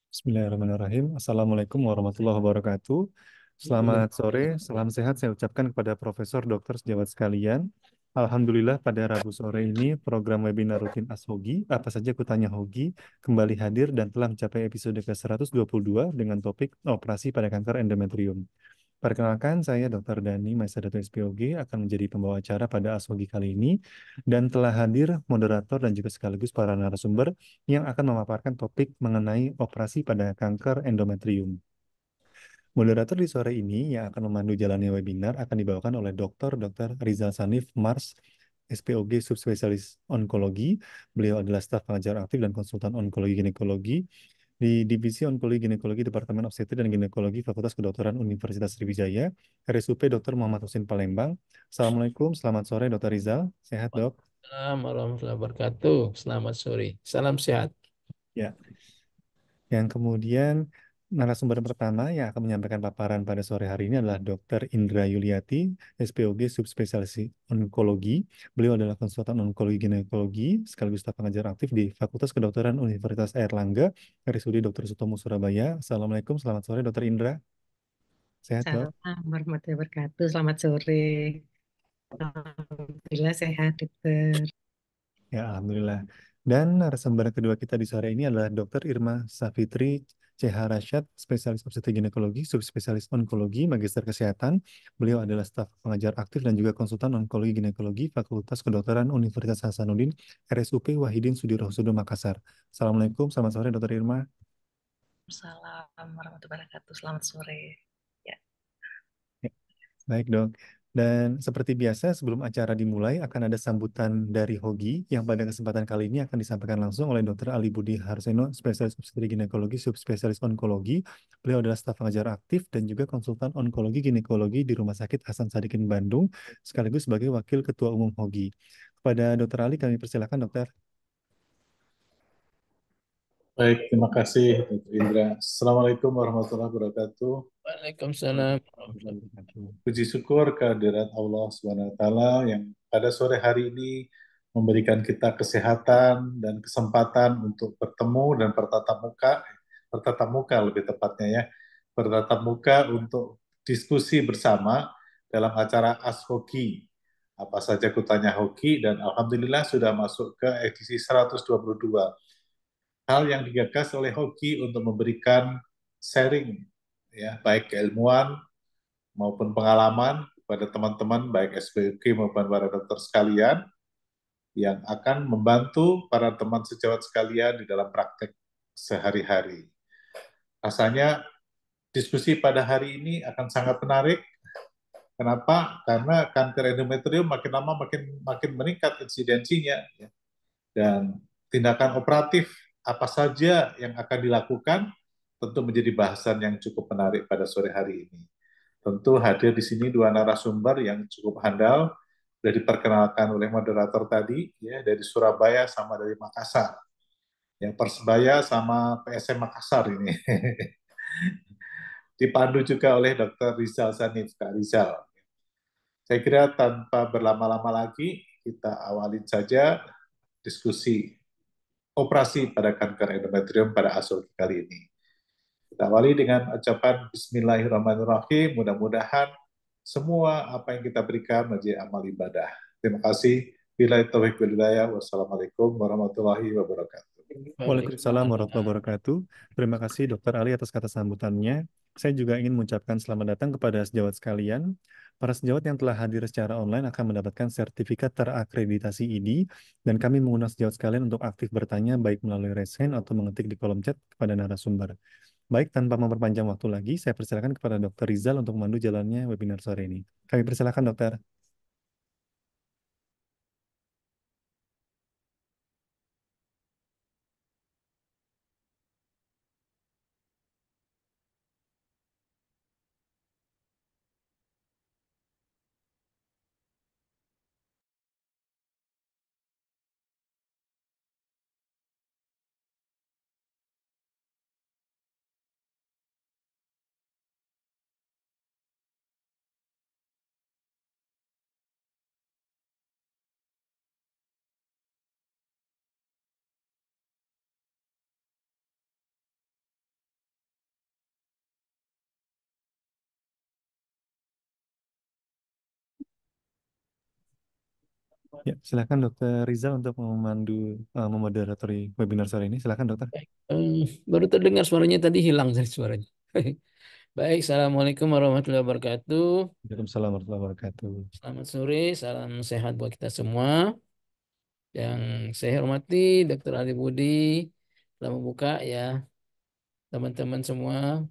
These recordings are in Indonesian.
Bismillahirrahmanirrahim. Assalamualaikum warahmatullahi wabarakatuh. Selamat sore, salam sehat saya ucapkan kepada Profesor Dokter sejawat sekalian. Alhamdulillah pada Rabu sore ini program webinar rutin Ashogi, apa saja kutanya Hogi, kembali hadir dan telah mencapai episode ke-122 dengan topik operasi pada kanker endometrium. Perkenalkan, saya Dr. Dani Maisadato SPOG akan menjadi pembawa acara pada Ashogi kali ini dan telah hadir moderator dan juga sekaligus para narasumber yang akan memaparkan topik mengenai operasi pada kanker endometrium. Moderator di sore ini yang akan memandu jalannya webinar akan dibawakan oleh Dr. Rizal Sanif Mars, SPOG subspesialis onkologi. Beliau adalah staf pengajar aktif dan konsultan onkologi ginekologi di Divisi Onkologi Ginekologi Departemen Obstetri dan Ginekologi Fakultas Kedokteran Universitas Sriwijaya, RSUP Dr. Muhammad Husin Palembang. Assalamualaikum, selamat sore Dr. Rizal. Sehat, Dok? Assalamualaikum warahmatullahi wabarakatuh. Selamat sore. Salam sehat. Ya. Yang kemudian narasumber pertama yang akan menyampaikan paparan pada sore hari ini adalah Dr. Indra Yuliati, SPOG Subspesialis Onkologi. Beliau adalah konsultan onkologi ginekologi sekaligus staf pengajar aktif di Fakultas Kedokteran Universitas Airlangga, RSUD Dr. Sutomo Surabaya. Assalamualaikum, selamat sore Dr. Indra. Sehat, Dok? Salam warahmatullahi wabarakatuh. Selamat sore. Alhamdulillah sehat, dokter. Ya, Alhamdulillah. Dan narasumber kedua kita di sore ini adalah Dr. Irma Safitri CH Rashad, spesialis obstetri ginekologi, subspesialis onkologi, magister kesehatan. Beliau adalah staf pengajar aktif dan juga konsultan onkologi ginekologi Fakultas Kedokteran Universitas Hasanuddin, RSUP Wahidin Sudirohusodo Makassar. Assalamualaikum, selamat sore Dr. Irma. Assalamualaikum warahmatullahi wabarakatuh. Selamat sore. Ya, Ya, baik dok. Dan seperti biasa sebelum acara dimulai akan ada sambutan dari Hogi yang pada kesempatan kali ini akan disampaikan langsung oleh Dr. Ali Budi Harseno, spesialis obstetri ginekologi, subspesialis onkologi. Beliau adalah staf pengajar aktif dan juga konsultan onkologi ginekologi di Rumah Sakit Hasan Sadikin Bandung, sekaligus sebagai wakil ketua umum Hogi. Kepada Dr. Ali kami persilakan Dokter. Baik, terima kasih Dr. Indra. Assalamualaikum warahmatullahi wabarakatuh. Waalaikumsalam warahmatullahi Puji syukur kehadirat Allah Subhanahu wa taala yang pada sore hari ini memberikan kita kesehatan dan kesempatan untuk bertemu dan bertatap muka lebih tepatnya ya, bertatap muka untuk diskusi bersama dalam acara Ashoki. Apa saja kutanya hoki dan alhamdulillah sudah masuk ke edisi 122. Hal yang digagas oleh Hoki untuk memberikan sharing ya baik keilmuan maupun pengalaman kepada teman-teman baik SPOK maupun para dokter sekalian yang akan membantu para teman sejawat sekalian di dalam praktek sehari-hari. Rasanya diskusi pada hari ini akan sangat menarik. Kenapa? Karena kanker endometrium makin lama makin meningkat insidensinya ya. Dan tindakan operatif apa saja yang akan dilakukan tentu menjadi bahasan yang cukup menarik pada sore hari ini. Tentu hadir di sini dua narasumber yang cukup handal, sudah diperkenalkan oleh moderator tadi, ya dari Surabaya sama dari Makassar. Yang Persebaya sama PSM Makassar ini. Dipandu juga oleh Dr. Rizal Sanif, Kak Rizal. Saya kira tanpa berlama-lama lagi, kita awalin saja diskusi operasi pada kanker endometrium pada asal kali ini. Kita awali dengan ucapan Bismillahirrahmanirrahim. Mudah-mudahan semua apa yang kita berikan menjadi amal ibadah. Terima kasih. Bila taufiq walhidayah. Wassalamualaikum warahmatullahi wabarakatuh. Waalaikumsalam warahmatullahi wabarakatuh. Terima kasih Dokter Ali atas kata sambutannya. Saya juga ingin mengucapkan selamat datang kepada sejawat sekalian. Para sejawat yang telah hadir secara online akan mendapatkan sertifikat terakreditasi ID dan kami mengundang sejawat sekalian untuk aktif bertanya baik melalui raise hand atau mengetik di kolom chat kepada narasumber. Baik, tanpa memperpanjang waktu lagi, saya persilakan kepada Dr. Rizal untuk memandu jalannya webinar sore ini. Kami persilakan Dokter. Ya, silakan Dokter Rizal untuk memoderatori webinar sore ini. Silakan Dokter. Baik. Baru terdengar suaranya tadi hilang dari suaranya. Baik, Assalamualaikum warahmatullahi wabarakatuh. Waalaikumsalam warahmatullahi wabarakatuh. Selamat sore, salam sehat buat kita semua. Yang saya hormati Dr. Ali Budi telah membuka ya teman-teman semua,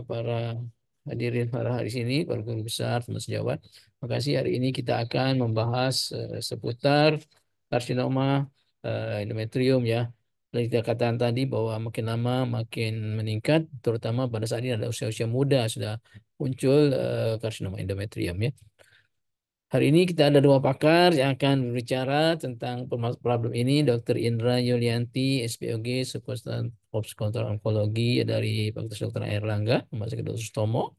para hadirin para hari sini, para guru besar, teman sejawat. Terima kasih. Hari ini kita akan membahas seputar karsinoma endometrium ya. Dan kita katakan tadi bahwa makin lama makin meningkat, terutama pada saat ini ada usia-usia muda sudah muncul karsinoma endometrium ya. Hari ini kita ada dua pakar yang akan berbicara tentang problem ini, Dr. Indra Yulianti, SPOG, Subkonsultan Kontrol Onkologi dari Fakultas Kedokteran Airlangga, Rumah Sakit Dr. Sutomo.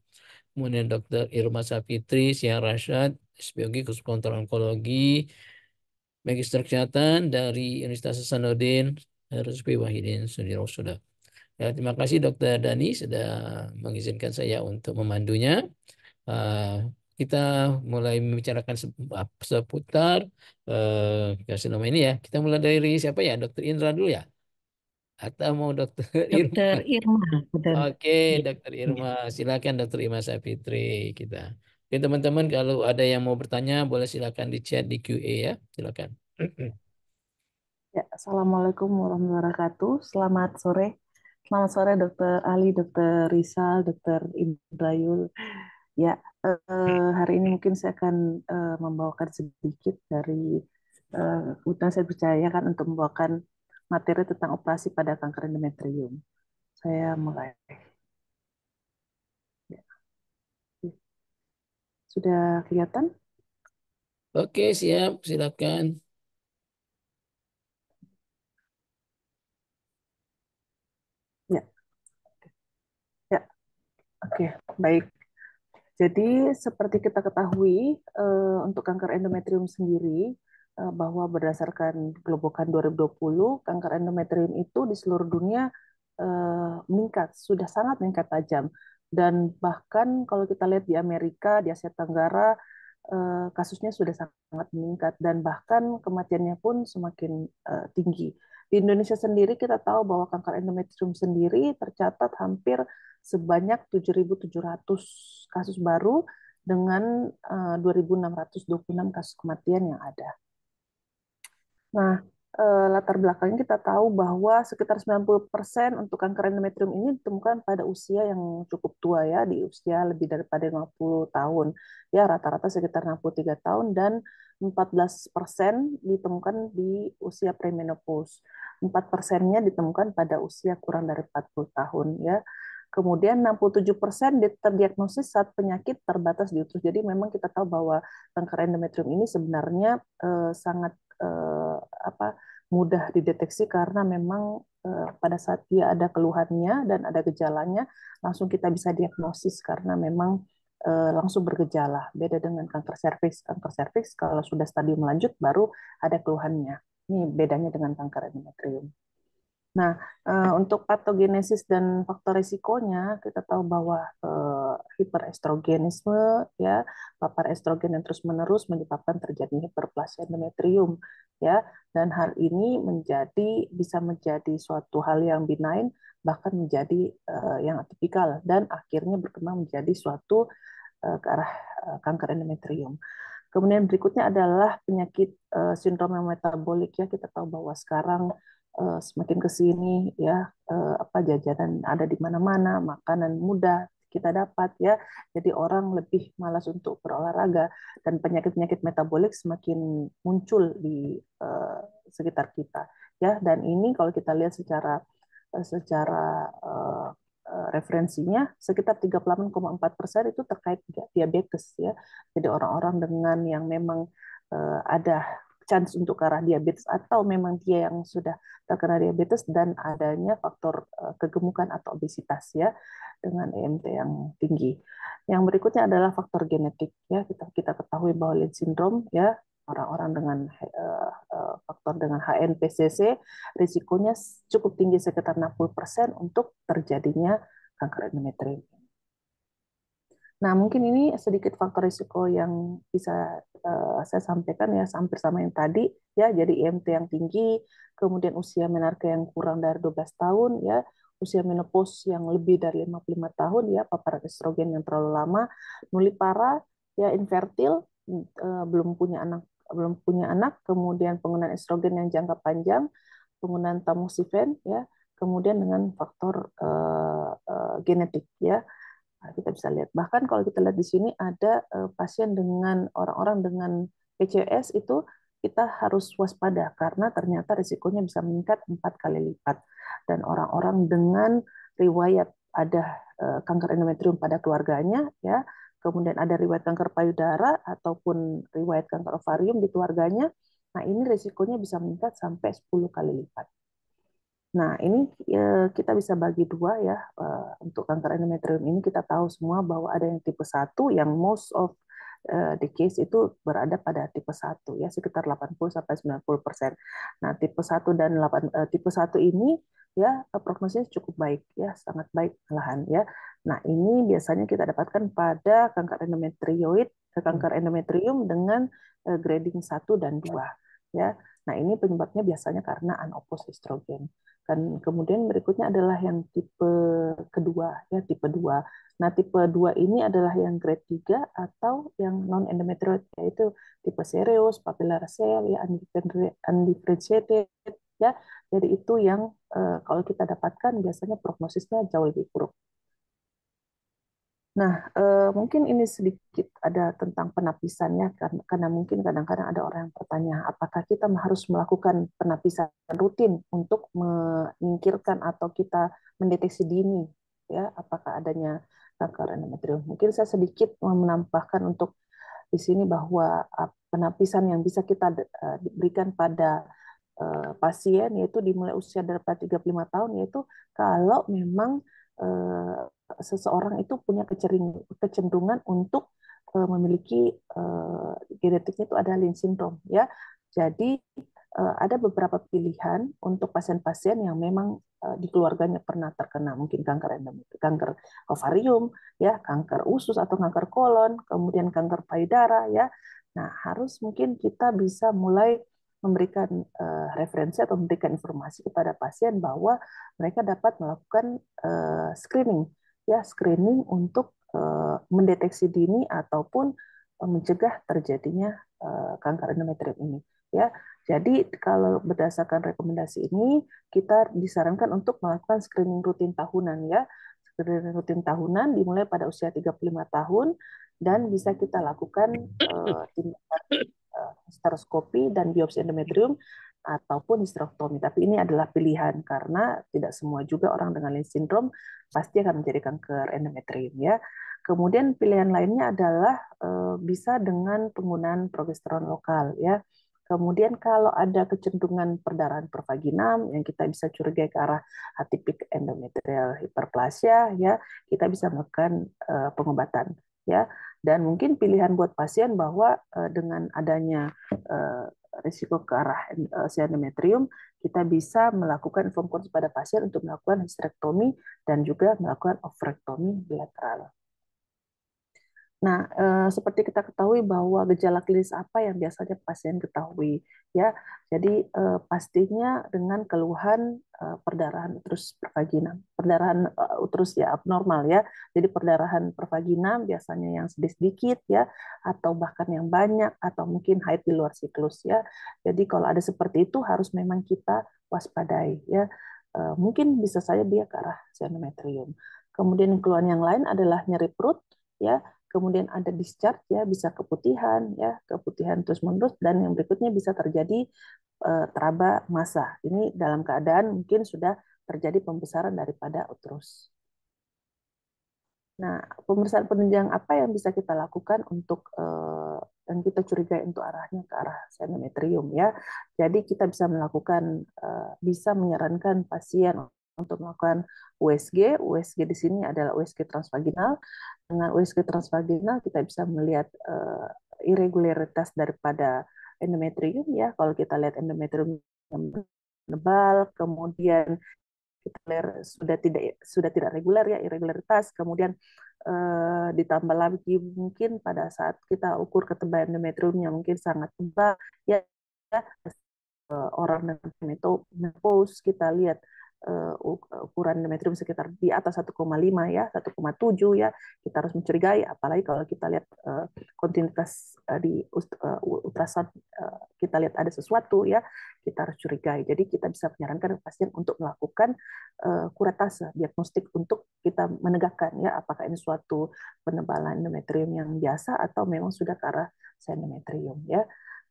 Kemudian Dr. Irma Sapitri Syah Rashad, SPOG, Kontrol Onkologi, Magister Kesehatan dari Universitas Hasanuddin, RSUP Wahidin Sudirosoda. Ya, terima kasih Dr. Dani sudah mengizinkan saya untuk memandunya. Kita mulai membicarakan seputar karsinoma ini ya. Kita mulai dari siapa ya? Dokter Indra dulu ya? Atau mau Dokter Irma? Dokter Irma, betul. Oke, Iya, Dokter iya. Irma. Silakan Dokter Irma Sapitri kita. Oke, teman-teman kalau ada yang mau bertanya boleh silakan di chat di QA ya. Silakan. Ya, Assalamualaikum warahmatullahi wabarakatuh. Selamat sore. Selamat sore Dokter Ali, Dokter Rizal, Dokter Ibrayul. Ya, hari ini mungkin saya akan membawakan sedikit dari kebetulan saya percaya kan untuk membawakan materi tentang operasi pada kanker endometrium. Saya mulai. Ya. Sudah kelihatan? Oke, siap. Silakan. Ya, ya, oke, baik. Jadi seperti kita ketahui untuk kanker endometrium sendiri bahwa berdasarkan Globokan 2020 kanker endometrium itu di seluruh dunia meningkat, sudah sangat meningkat tajam. Dan bahkan kalau kita lihat di Amerika, di Asia Tenggara kasusnya sudah sangat meningkat dan bahkan kematiannya pun semakin tinggi. Di Indonesia sendiri kita tahu bahwa kanker endometrium sendiri tercatat hampir sebanyak 7.700 kasus baru dengan 2.626 kasus kematian yang ada. Nah, latar belakangnya kita tahu bahwa sekitar 90% untuk kanker endometrium ini ditemukan pada usia yang cukup tua ya, di usia lebih daripada 50 tahun. Ya, rata-rata sekitar 63 tahun dan 14% ditemukan di usia premenopause. 4%-nya ditemukan pada usia kurang dari 40 tahun ya. Kemudian 67% terdiagnosis saat penyakit terbatas di uterus. Jadi memang kita tahu bahwa kanker endometrium ini sebenarnya sangat apa mudah dideteksi karena memang pada saat dia ada keluhannya dan ada gejalanya langsung kita bisa diagnosis karena memang langsung bergejala. Beda dengan kanker serviks. Kanker serviks kalau sudah stadium lanjut baru ada keluhannya. Ini bedanya dengan kanker endometrium. Nah, untuk patogenesis dan faktor risikonya, kita tahu bahwa hiperestrogenisme, ya, papar estrogen yang terus-menerus menyebabkan terjadinya hiperplasia endometrium, ya, dan hal ini bisa menjadi suatu hal yang benign, bahkan menjadi yang atipikal, dan akhirnya berkembang menjadi suatu ke arah kanker endometrium. Kemudian berikutnya adalah penyakit sindrom metabolik ya, kita tahu bahwa sekarang semakin ke sini ya apa jajanan ada di mana-mana, makanan mudah kita dapat ya. Jadi orang lebih malas untuk berolahraga dan penyakit-penyakit metabolik semakin muncul di sekitar kita ya. Dan ini kalau kita lihat secara referensinya sekitar 38,4% itu terkait diabetes ya. Jadi orang-orang dengan yang memang ada chance untuk ke arah diabetes atau memang dia yang sudah terkena diabetes dan adanya faktor kegemukan atau obesitas ya dengan EMT yang tinggi. Yang berikutnya adalah faktor genetik ya. Kita ketahui bahwa Lynch syndrome ya orang-orang dengan faktor dengan HNPCC risikonya cukup tinggi sekitar 60% untuk terjadinya kanker endometrium. Nah, mungkin ini sedikit faktor risiko yang bisa saya sampaikan ya, hampir sama yang tadi ya. Jadi IMT yang tinggi, kemudian usia menarche yang kurang dari 12 tahun ya, usia menopause yang lebih dari 55 tahun ya, paparan estrogen yang terlalu lama, nulipara ya, infertil, belum punya anak, kemudian penggunaan estrogen yang jangka panjang, penggunaan tamoxifen ya, kemudian dengan faktor genetik ya. Nah, kita bisa lihat. Bahkan kalau kita lihat di sini ada pasien dengan orang-orang dengan PCOS itu kita harus waspada karena ternyata risikonya bisa meningkat 4 kali lipat. Dan orang-orang dengan riwayat ada kanker endometrium pada keluarganya, ya, kemudian ada riwayat kanker payudara ataupun riwayat kanker ovarium di keluarganya, nah ini risikonya bisa meningkat sampai 10 kali lipat. Nah, ini kita bisa bagi dua ya. Untuk kanker endometrium ini kita tahu semua bahwa ada yang tipe 1 yang most of the case itu berada pada tipe 1 ya, sekitar 80-90%. Nah, tipe 1 ini ya prognosisnya cukup baik ya, sangat baik malahan ya. Nah, ini biasanya kita dapatkan pada kanker endometrium dengan grading 1 dan 2 ya. Nah, ini penyebabnya biasanya karena unopposed estrogen. Dan kemudian berikutnya adalah yang tipe kedua, ya tipe 2. Nah, tipe 2 ini adalah yang grade 3 atau yang non-endometrioid, yaitu tipe serous, papillary cell, ya, undifferentiated, ya. Jadi itu yang kalau kita dapatkan biasanya prognosisnya jauh lebih buruk. Nah, mungkin ini sedikit ada tentang penapisannya, karena mungkin kadang-kadang ada orang yang bertanya, apakah kita harus melakukan penapisan rutin untuk menyingkirkan atau kita mendeteksi dini, ya, apakah adanya kanker endometrium. Mungkin saya sedikit menambahkan untuk di sini bahwa penapisan yang bisa kita berikan pada pasien yaitu dimulai usia daripada 35 tahun, yaitu kalau memang seseorang itu punya kecenderungan untuk memiliki genetiknya itu ada Lynch syndrome ya. Jadi ada beberapa pilihan untuk pasien-pasien yang memang di keluarganya pernah terkena mungkin kanker endometrium, kanker ovarium, ya, kanker usus atau kanker kolon, kemudian kanker payudara ya. Nah, harus mungkin kita bisa mulai memberikan referensi atau memberikan informasi kepada pasien bahwa mereka dapat melakukan screening ya, screening untuk mendeteksi dini ataupun mencegah terjadinya kanker endometrium ini ya. Jadi kalau berdasarkan rekomendasi ini kita disarankan untuk melakukan screening rutin tahunan ya. Screening rutin tahunan dimulai pada usia 35 tahun dan bisa kita lakukan tindakan hysteroskopi dan biopsi endometrium ataupun histerektomi. Tapi ini adalah pilihan karena tidak semua juga orang dengan Lynch syndrome pasti akan menjadi kanker endometrium ya. Kemudian pilihan lainnya adalah bisa dengan penggunaan progesteron lokal ya. Kemudian kalau ada kecenderungan perdarahan pervaginam yang kita bisa curigai ke arah atipik endometrial hyperplasia ya, kita bisa melakukan pengobatan ya. Dan mungkin pilihan buat pasien bahwa dengan adanya risiko ke arah endometrium, kita bisa melakukan inform consent pada pasien untuk melakukan hysterektomi dan juga melakukan ovarektomi bilateral. Nah, seperti kita ketahui bahwa gejala klinis apa yang biasanya pasien ketahui, ya. Jadi pastinya dengan keluhan perdarahan uterus pervaginam, perdarahan uterus ya abnormal ya. Jadi perdarahan pervaginam biasanya yang sedikit ya, atau bahkan yang banyak, atau mungkin haid di luar siklus ya. Jadi kalau ada seperti itu harus memang kita waspadai ya. Mungkin bisa saja dia ke arah endometrium. Kemudian keluhan yang lain adalah nyeri perut ya. Kemudian ada discharge ya, bisa keputihan ya, keputihan terus-menerus, dan yang berikutnya bisa terjadi teraba massa. Ini dalam keadaan mungkin sudah terjadi pembesaran daripada uterus. Nah, pemeriksaan penunjang apa yang bisa kita lakukan untuk yang kita curigai untuk arahnya ke arah endometrium ya. Jadi kita bisa melakukan bisa menyarankan pasien untuk melakukan USG. USG di sini adalah USG transvaginal. Dengan USG transvaginal kita bisa melihat irregularitas daripada endometrium ya. Kalau kita lihat endometrium yang tebal, kemudian sudah tidak reguler ya, irregularitas, kemudian ditambah lagi mungkin pada saat kita ukur ketebalan endometriumnya mungkin sangat tebal ya, orang dengan menopause kita lihat ukuran endometrium sekitar di atas 1,5 ya, 1,7 ya, kita harus mencurigai, apalagi kalau kita lihat kontinuitas di ultrasound, kita lihat ada sesuatu ya, kita harus curigai. Jadi kita bisa menyarankan pasien untuk melakukan kuretase diagnostik untuk kita menegakkan ya apakah ini suatu penebalan endometrium yang biasa atau memang sudah ke arah endometrium ya.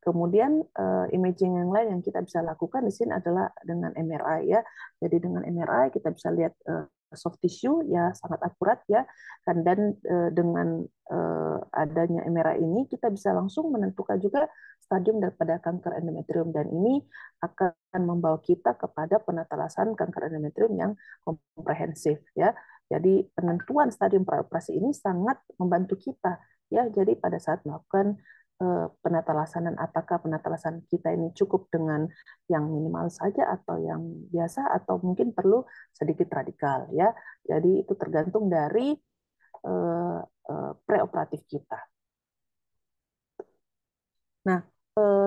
Kemudian imaging yang lain yang kita bisa lakukan di sini adalah dengan MRI ya. Jadi dengan MRI kita bisa lihat soft tissue ya sangat akurat ya. Dan dengan adanya MRI ini kita bisa langsung menentukan juga stadium daripada kanker endometrium, dan ini akan membawa kita kepada penatalasan kanker endometrium yang komprehensif ya. Jadi penentuan stadium praoperasi ini sangat membantu kita ya. Jadi pada saat melakukan penatalasanan, apakah penatalasan kita ini cukup dengan yang minimal saja atau yang biasa atau mungkin perlu sedikit radikal ya. Jadi itu tergantung dari preoperatif kita. Nah,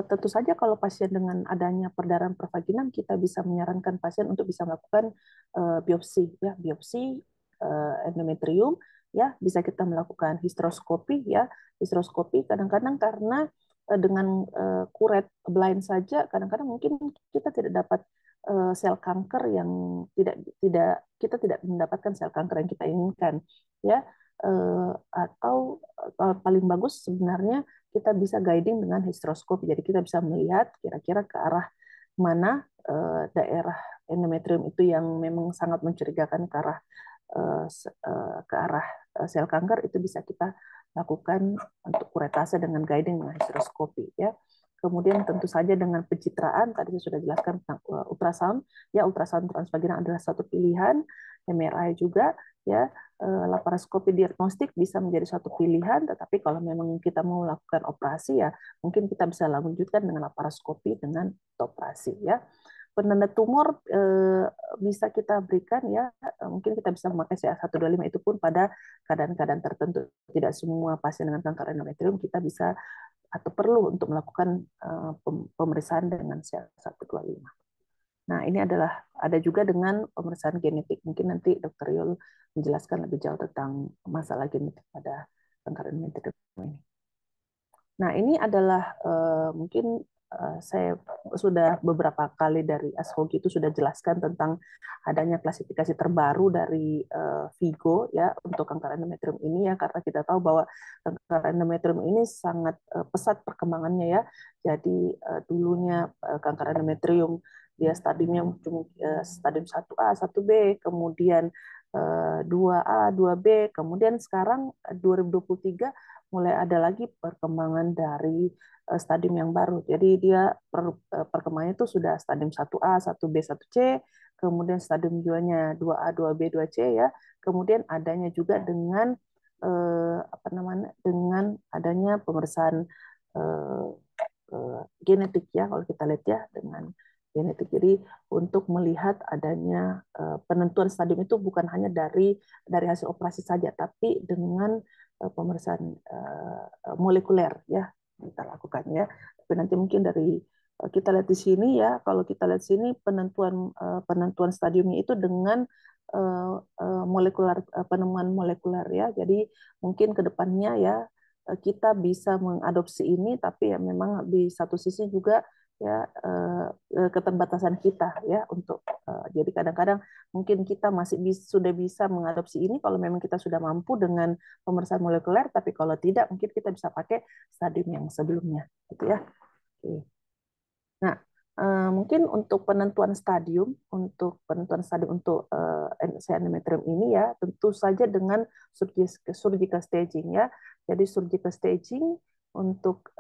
tentu saja kalau pasien dengan adanya perdarahan pervaginam kita bisa menyarankan pasien untuk bisa melakukan biopsi ya, biopsi endometrium ya, bisa kita melakukan histeroskopi ya. Histeroskopi kadang-kadang karena dengan kuret blind saja kadang-kadang mungkin kita tidak dapat sel kanker yang kita tidak mendapatkan sel kanker yang kita inginkan ya. Atau paling bagus sebenarnya kita bisa guiding dengan histeroskopi. Jadi kita bisa melihat kira-kira ke arah mana daerah endometrium itu yang memang sangat mencurigakan ke arah sel kanker, itu bisa kita lakukan untuk kuretase dengan guiding dengan histeroskopi ya. Kemudian tentu saja dengan pencitraan, tadi saya sudah jelaskan tentang ultrasound ya, ultrasound transvaginal adalah satu pilihan, MRI juga ya, laparoskopi diagnostik bisa menjadi satu pilihan, tetapi kalau memang kita mau melakukan operasi ya mungkin kita bisa lanjutkan dengan laparoskopi dengan operasi ya. Penanda tumor bisa kita berikan ya, mungkin kita bisa memakai CA125, itu pun pada keadaan-keadaan tertentu. Tidak semua pasien dengan kanker endometrium kita bisa atau perlu untuk melakukan pemeriksaan dengan CA125. Nah, ini ada juga dengan pemeriksaan genetik. Mungkin nanti Dr. Yul menjelaskan lebih jauh tentang masalah genetik pada kanker endometrium ini. Nah, ini adalah mungkin saya sudah beberapa kali dari ASHOGI itu sudah jelaskan tentang adanya klasifikasi terbaru dari Vigo ya untuk kanker endometrium ini ya, karena kita tahu bahwa kanker endometrium ini sangat pesat perkembangannya ya. Jadi dulunya kanker endometrium dia stadiumnya stadium 1A, 1B, kemudian 2A, 2B, kemudian sekarang 2023 mulai ada lagi perkembangan dari stadium yang baru. Jadi dia perkembangannya itu sudah stadium 1A, 1B, 1C, kemudian stadium 2-nya 2A, 2B, 2C ya. Kemudian adanya juga dengan dengan adanya pemeriksaan genetik ya, kalau kita lihat ya dengan genetik. Jadi untuk melihat adanya penentuan stadium itu bukan hanya dari hasil operasi saja, tapi dengan pemeriksaan molekuler ya kita lakukan ya. Tapi nanti mungkin dari kita lihat di sini ya, kalau kita lihat sini penentuan stadiumnya itu dengan penemuan molekuler ya. Jadi mungkin ke depannya ya kita bisa mengadopsi ini, tapi ya memang di satu sisi juga ya keterbatasan kita ya untuk jadi kadang-kadang mungkin kita masih sudah bisa mengadopsi ini kalau memang kita sudah mampu dengan pemeriksaan molekuler, tapi kalau tidak mungkin kita bisa pakai stadium yang sebelumnya gitu ya. Oke. Nah, mungkin untuk penentuan stadium untuk endometrium ini ya tentu saja dengan surgical staging ya. Jadi surgical staging untuk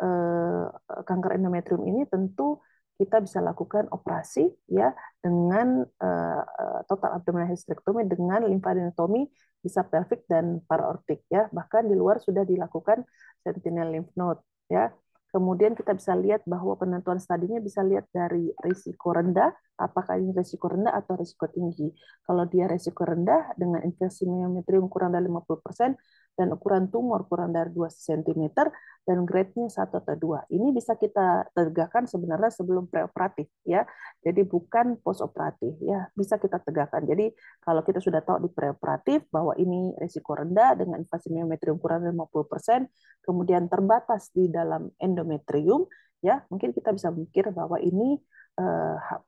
kanker endometrium ini tentu kita bisa lakukan operasi ya dengan total abdominal hysterectomy dengan limfadenectomy bisa pelvic dan paraortic ya. Bahkan di luar sudah dilakukan sentinel lymph node ya. Kemudian kita bisa lihat bahwa penentuan stadiumnya bisa lihat dari risiko rendah apakah ini risiko rendah atau risiko tinggi. Kalau dia risiko rendah dengan invasi miometrium kurang dari 50% dan ukuran tumor kurang dari 2 cm dan grade-nya 1 atau 2. Ini bisa kita tegakkan sebenarnya sebelum preoperatif ya. Jadi bukan post operatif ya, bisa kita tegakkan. Jadi kalau kita sudah tahu di preoperatif bahwa ini risiko rendah dengan invasi miometrium kurang dari 50%, kemudian terbatas di dalam endometrium, ya mungkin kita bisa mikir bahwa ini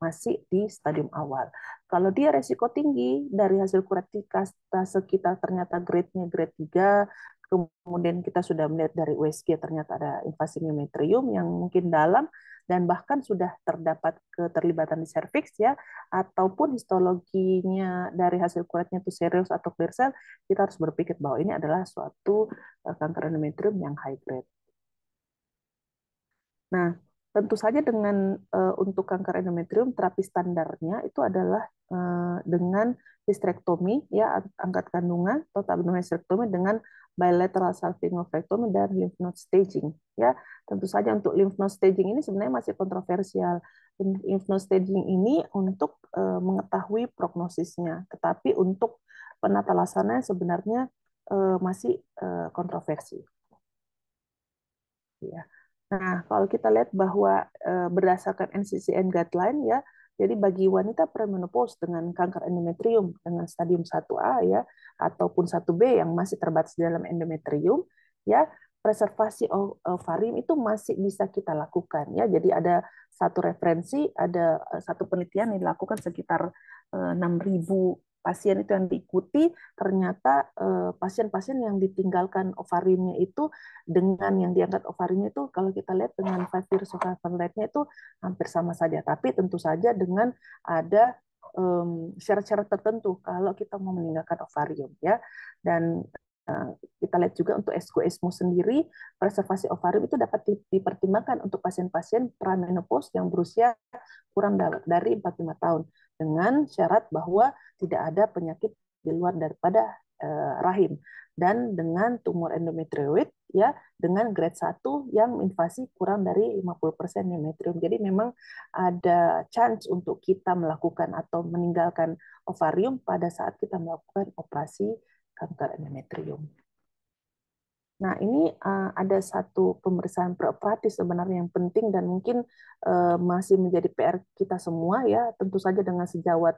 masih di stadium awal. Kalau dia resiko tinggi dari hasil kurektase kita ternyata grade-nya grade 3, kemudian kita sudah melihat dari USG ternyata ada invasi miometrium yang mungkin dalam dan bahkan sudah terdapat keterlibatan di serviks ya, ataupun histologinya dari hasil kuretnya itu serius atau clear cell, kita harus berpikir bahwa ini adalah suatu kanker endometrium yang high grade. Nah, tentu saja dengan untuk kanker endometrium terapi standarnya itu adalah dengan histrektomi ya, angkat kandungan, total abdominal hysterectomy dengan bilateral salpingopectomy dan lymph node staging ya. Tentu saja untuk lymph node staging ini sebenarnya masih kontroversial. Lymph node staging ini untuk mengetahui prognosisnya, tetapi untuk penata laksananya sebenarnya masih kontroversi. Ya. Nah, kalau kita lihat bahwa berdasarkan NCCN guideline ya, jadi bagi wanita premenopause dengan kanker endometrium dengan stadium 1A ya ataupun 1B yang masih terbatas dalam endometrium ya, preservasi ovarium itu masih bisa kita lakukan ya. Jadi ada satu referensi, ada satu penelitian yang dilakukan sekitar 6.000 pasien itu yang diikuti, ternyata pasien-pasien yang ditinggalkan ovariumnya itu dengan yang diangkat ovariumnya itu kalau kita lihat dengan 5-year survival rate-nya itu hampir sama saja. Tapi tentu saja dengan ada syarat-syarat tertentu kalau kita mau meninggalkan ovarium ya. Dan kita lihat juga untuk ESCO-ESMO sendiri, preservasi ovarium itu dapat dipertimbangkan untuk pasien-pasien pramenopause yang berusia kurang dari 45 tahun dengan syarat bahwa tidak ada penyakit di luar daripada rahim dan dengan tumor endometrioid ya dengan grade 1 yang invasi kurang dari 50% miometrium. Jadi memang ada chance untuk kita melakukan atau meninggalkan ovarium pada saat kita melakukan operasi kanker endometrium. Nah, ini ada satu pemeriksaan preoperatif sebenarnya yang penting dan mungkin masih menjadi PR kita semua ya, tentu saja dengan sejawat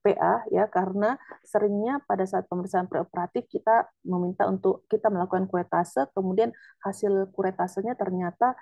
PA ya, karena seringnya pada saat pemeriksaan preoperatif kita meminta untuk kita melakukan kuretase, kemudian hasil kuretasenya ternyata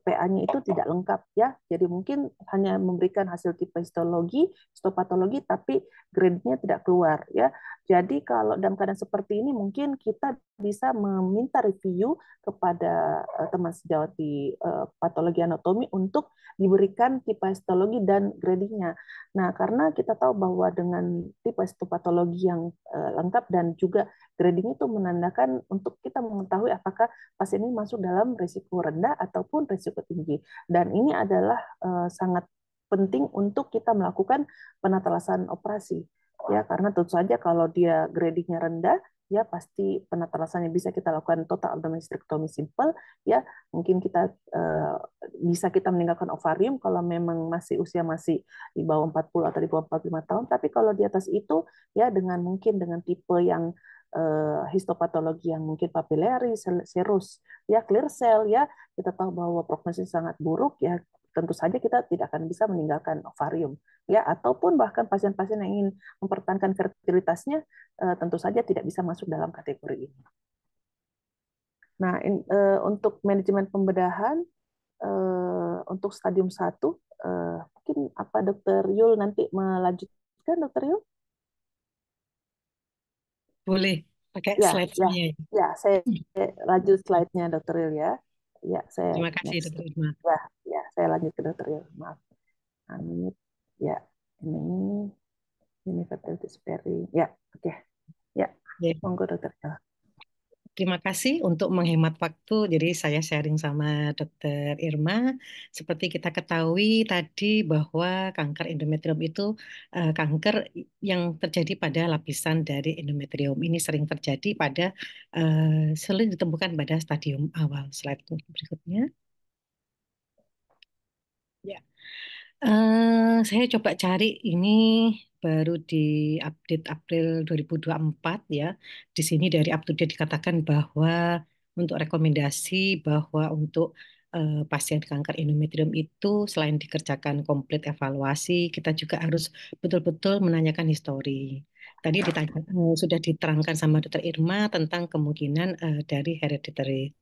PA-nya itu tidak lengkap ya, jadi mungkin hanya memberikan hasil tipe histologi, histopatologi, tapi grade-nya tidak keluar ya. Jadi kalau dalam keadaan seperti ini mungkin kita bisa meminta review kepada teman sejawat di patologi anatomi untuk diberikan tipe histologi dan gradingnya. Nah, karena kita tahu bahwa dengan tipe histopatologi yang lengkap dan juga grading itu menandakan untuk kita mengetahui apakah pasien ini masuk dalam risiko rendah ataupun risiko tinggi. Dan ini adalah sangat penting untuk kita melakukan penata laksanaan operasi. Ya, karena tentu saja kalau dia gradingnya rendah, ya pasti penata laksananya bisa kita lakukan total abdominal hysterectomy simple, ya mungkin kita bisa kita meninggalkan ovarium kalau memang masih usia masih di bawah 40 atau di bawah 45 tahun, tapi kalau di atas itu ya dengan mungkin dengan tipe yang histopatologi yang mungkin papillary, serous, ya clear cell, ya kita tahu bahwa prognosis sangat buruk, ya tentu saja kita tidak akan bisa meninggalkan ovarium ya, ataupun bahkan pasien-pasien yang ingin mempertahankan fertilitasnya tentu saja tidak bisa masuk dalam kategori ini. Nah, untuk manajemen pembedahan untuk stadium 1 mungkin apa Dokter Yul nanti melanjutkan, Dokter Yul? Boleh pakai Ya, slide-nya. ya, saya lanjut slide-nya Dokter Yul ya. Ya, saya Terima kasih next. Dokter Irma. Ya, saya lanjut ke Dokter Yul. Maaf. Amit. Ya, ini fertility sparing. Ya, oke. Ya, monggo Dokter Yul. Terima kasih untuk menghemat waktu. Jadi saya sharing sama Dokter Irma. Seperti kita ketahui tadi bahwa kanker endometrium itu kanker yang terjadi pada lapisan dari endometrium. Ini sering terjadi pada sering ditemukan pada stadium awal. Slide berikutnya. Ya. Saya coba cari ini baru di update April 2024 ya. Di sini dari up to date dikatakan bahwa untuk rekomendasi bahwa untuk pasien kanker endometrium itu selain dikerjakan komplit evaluasi, kita juga harus betul-betul menanyakan histori. Tadi sudah diterangkan sama Dokter Irma tentang kemungkinan dari hereditary.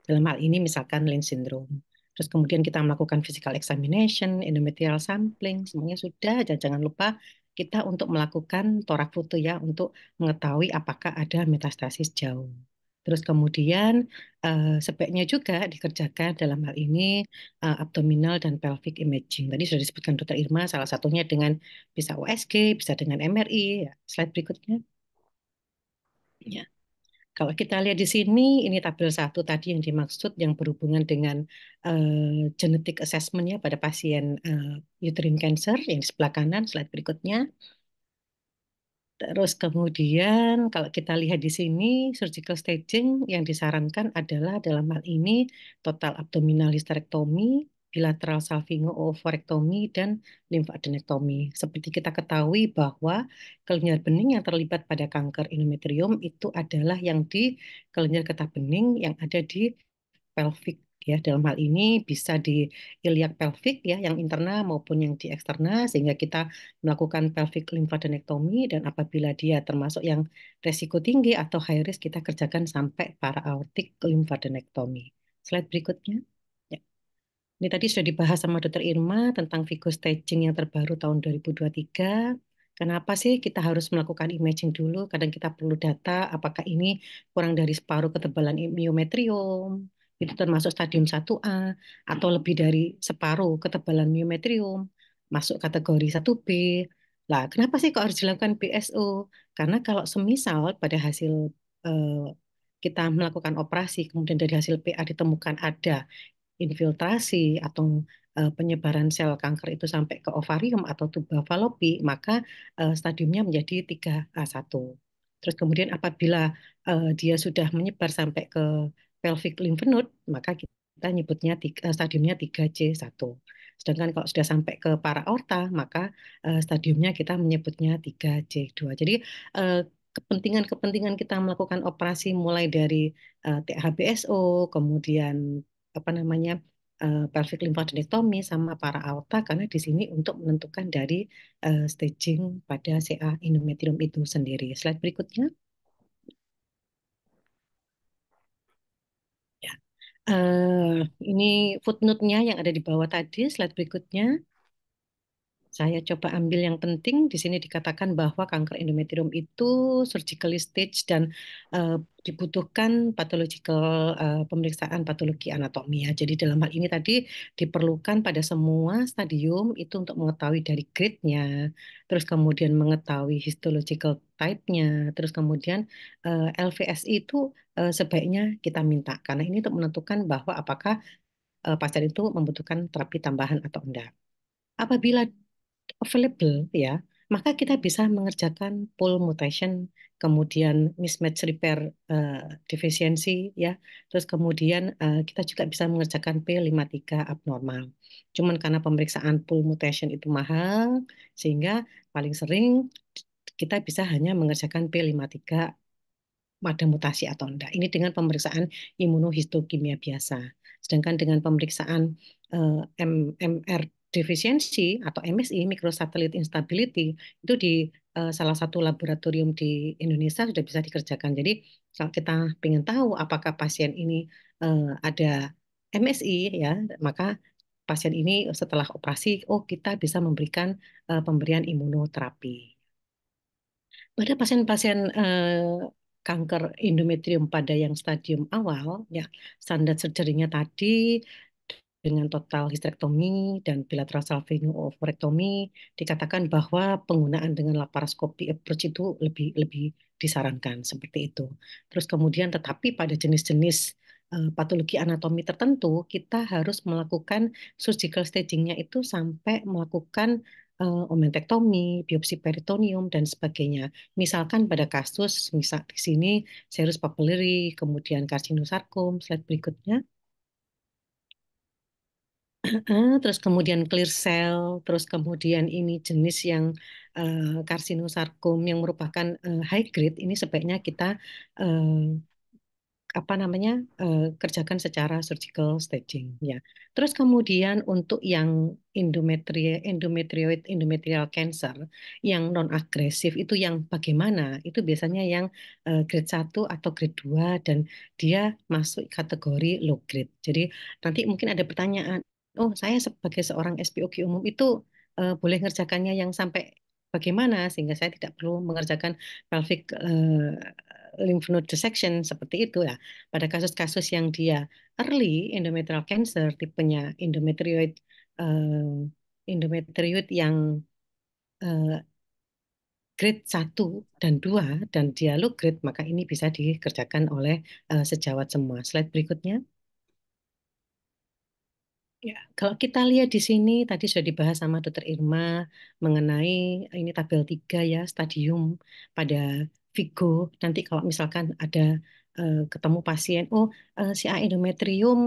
Dalam hal ini misalkan Lynch syndrome. Terus kemudian kita melakukan physical examination, endometrial sampling, semuanya sudah. Dan jangan lupa kita untuk melakukan torak foto ya, untuk mengetahui apakah ada metastasis jauh. Terus kemudian sebaiknya juga dikerjakan dalam hal ini abdominal dan pelvic imaging. Tadi sudah disebutkan Dokter Irma, salah satunya dengan bisa USG, bisa dengan MRI. Ya. Slide berikutnya. Ya. Kalau kita lihat di sini, ini tabel 1 tadi yang dimaksud yang berhubungan dengan genetic assessment ya pada pasien uterine cancer yang di sebelah kanan, slide berikutnya. Terus kemudian kalau kita lihat di sini, surgical staging yang disarankan adalah dalam hal ini total abdominal hysterectomy, bilateral salpingo-oophorectomy, dan lymphadenectomy. Seperti kita ketahui bahwa kelenjar bening yang terlibat pada kanker endometrium itu adalah yang di kelenjar getah bening yang ada di pelvic ya. Dalam hal ini bisa di iliac pelvic ya yang internal maupun yang di eksternal sehingga kita melakukan pelvic lymphadenectomy dan apabila dia termasuk yang resiko tinggi atau high risk kita kerjakan sampai para aortic lymphadenectomy. Slide berikutnya. Ya. Ini tadi sudah dibahas sama Dokter Irma tentang Vigo staging yang terbaru tahun 2023. Kenapa sih kita harus melakukan imaging dulu? Kadang kita perlu data apakah ini kurang dari separuh ketebalan myometrium, itu termasuk stadium 1A, atau lebih dari separuh ketebalan myometrium, masuk kategori 1B. Lah, kenapa sih kok harus dilakukan BSO? Karena kalau semisal pada hasil eh, kita melakukan operasi, kemudian dari hasil PA ditemukan ada infiltrasi atau penyebaran sel kanker itu sampai ke ovarium atau tuba falopi, maka stadiumnya menjadi 3A1. Terus kemudian apabila dia sudah menyebar sampai ke pelvic lymph node, maka kita nyebutnya stadiumnya 3C1. Sedangkan kalau sudah sampai ke para aorta, maka stadiumnya kita menyebutnya 3C2. Jadi eh, kepentingan-kepentingan kita melakukan operasi mulai dari THBSO, kemudian apa namanya pelvic lymphadenectomy sama para aorta karena di sini untuk menentukan dari staging pada CA endometrium itu sendiri. Slide berikutnya. Ya. Ini footnote-nya yang ada di bawah tadi, slide berikutnya. Saya coba ambil yang penting. Di sini dikatakan bahwa kanker endometrium itu surgically stage dan dibutuhkan pathological pemeriksaan patologi anatomi ya. Jadi dalam hal ini tadi diperlukan pada semua stadium itu untuk mengetahui dari grade-nya, terus kemudian mengetahui histological type-nya, terus kemudian LVSI itu sebaiknya kita minta karena ini untuk menentukan bahwa apakah pasien itu membutuhkan terapi tambahan atau enggak. Apabila available ya, maka kita bisa mengerjakan pull mutation, kemudian mismatch repair deficiency ya, terus kemudian kita juga bisa mengerjakan P53 abnormal. Cuman karena pemeriksaan pull mutation itu mahal, sehingga paling sering kita bisa hanya mengerjakan P53 ada mutasi atau enggak. Ini dengan pemeriksaan imunohistokimia biasa. Sedangkan dengan pemeriksaan MR defisiensi atau MSI, microsatellite instability, itu di salah satu laboratorium di Indonesia sudah bisa dikerjakan. Jadi kalau kita ingin tahu apakah pasien ini ada MSI, ya, maka pasien ini setelah operasi, oh kita bisa memberikan pemberian imunoterapi. Pada pasien-pasien kanker endometrium pada yang stadium awal, ya standar surgery-nya tadi dengan total histerektomi dan bilateral salpingo-oophorectomy dikatakan bahwa penggunaan dengan laparoskopi approach itu lebih lebih disarankan seperti itu. Terus kemudian tetapi pada jenis-jenis patologi anatomi tertentu kita harus melakukan surgical staging-nya itu sampai melakukan omentektomi, biopsi peritoneum dan sebagainya. Misalkan pada kasus misal di sini serous papillary, kemudian karsinosarkom, slide berikutnya. Terus kemudian clear cell, terus kemudian ini jenis yang karsinosarkom yang merupakan high grade, ini sebaiknya kita eh, apa namanya kerjakan secara surgical staging ya. Terus kemudian untuk yang endometrial cancer yang non agresif itu yang bagaimana? Itu biasanya yang grade 1 atau grade 2 dan dia masuk kategori low grade. Jadi nanti mungkin ada pertanyaan, oh saya sebagai seorang SPOG umum itu boleh ngerjakannya yang sampai bagaimana sehingga saya tidak perlu mengerjakan pelvic lymph node dissection seperti itu ya. Pada kasus-kasus yang dia early endometrial cancer, tipenya endometrioid yang eh, grade 1 dan 2 dan dia low grade, maka ini bisa dikerjakan oleh sejawat semua. Slide berikutnya. Ya, kalau kita lihat di sini tadi sudah dibahas sama Dokter Irma mengenai ini tabel 3 ya, stadium pada Vigo. Nanti kalau misalkan ada ketemu pasien, oh si A endometrium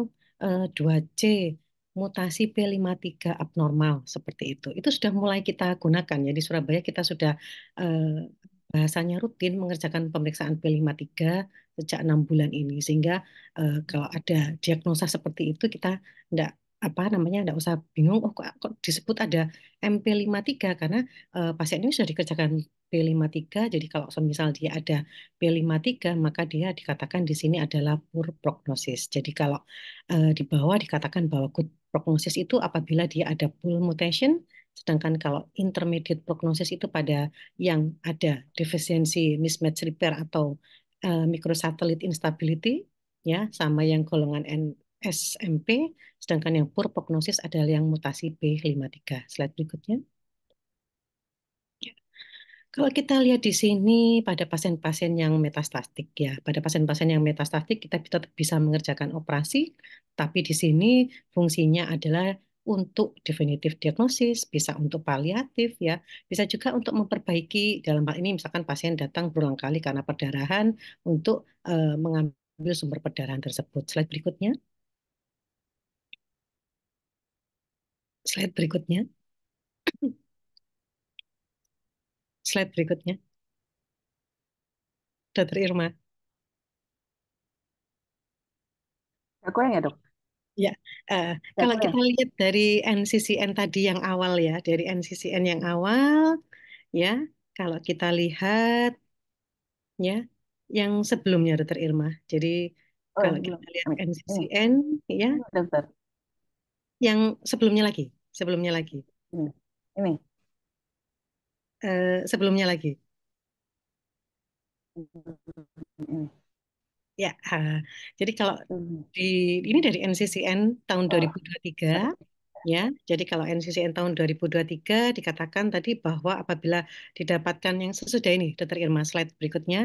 2C mutasi P53 abnormal seperti itu. Itu sudah mulai kita gunakan ya di Surabaya, kita sudah eh, bahasanya rutin mengerjakan pemeriksaan P53 sejak 6 bulan ini, sehingga kalau ada diagnosa seperti itu kita enggak apa namanya enggak usah bingung, oh kok disebut ada MP53 karena pasien ini sudah dikerjakan P53, jadi kalau misal dia ada P53 maka dia dikatakan di sini adalah poor prognosis. Jadi kalau di bawah dikatakan bahwa good prognosis itu apabila dia ada pool mutation, sedangkan kalau intermediate prognosis itu pada yang ada defisiensi mismatch repair atau microsatellite instability ya sama yang golongan SMP, sedangkan yang poor prognosis adalah yang mutasi P53. Slide berikutnya. Kalau kita lihat di sini pada pasien-pasien yang metastatik ya, pada pasien-pasien yang metastatik kita tetap bisa mengerjakan operasi, tapi di sini fungsinya adalah untuk definitif diagnosis, bisa untuk paliatif ya, bisa juga untuk memperbaiki dalam hal ini misalkan pasien datang berulang kali karena perdarahan untuk mengambil sumber perdarahan tersebut. Slide berikutnya. Slide berikutnya. Slide berikutnya. Dokter Irma. Aku yang ya dok? Ya, kalau Aku kita yang? lihat dari NCCN tadi yang awal ya, dari NCCN yang awal ya, kalau kita lihat ya, yang sebelumnya Dokter Irma. Jadi Oh yang kalau belum. kita lihat Ini, NCCN ya, ini dokter. yang sebelumnya lagi, Ini. sebelumnya lagi. Ini. Ya, jadi kalau Ini. di ini dari NCCN tahun Oh, 2023 ya. Jadi kalau NCCN tahun 2023 dikatakan tadi bahwa apabila didapatkan yang sesudah ini, Dokter Irma, slide berikutnya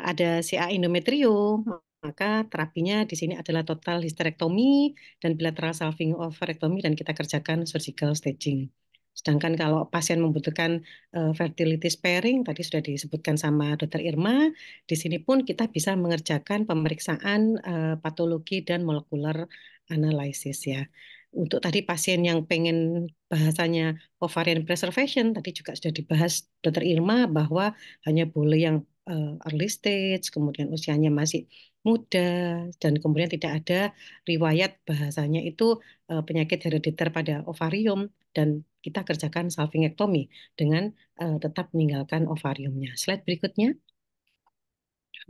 ada CA endometrium, maka terapinya di sini adalah total hysterektomi dan bilateral salving ovarectomy dan kita kerjakan surgical staging. Sedangkan kalau pasien membutuhkan fertility sparing, tadi sudah disebutkan sama Dokter Irma, di sini pun kita bisa mengerjakan pemeriksaan patologi dan molekular analisis ya. Untuk tadi pasien yang pengen bahasanya ovarian preservation, tadi juga sudah dibahas Dokter Irma bahwa hanya boleh yang early stage, kemudian usianya masih muda, dan kemudian tidak ada riwayat bahasanya itu penyakit herediter pada ovarium, dan kita kerjakan salvingektomi dengan tetap meninggalkan ovariumnya. Slide berikutnya.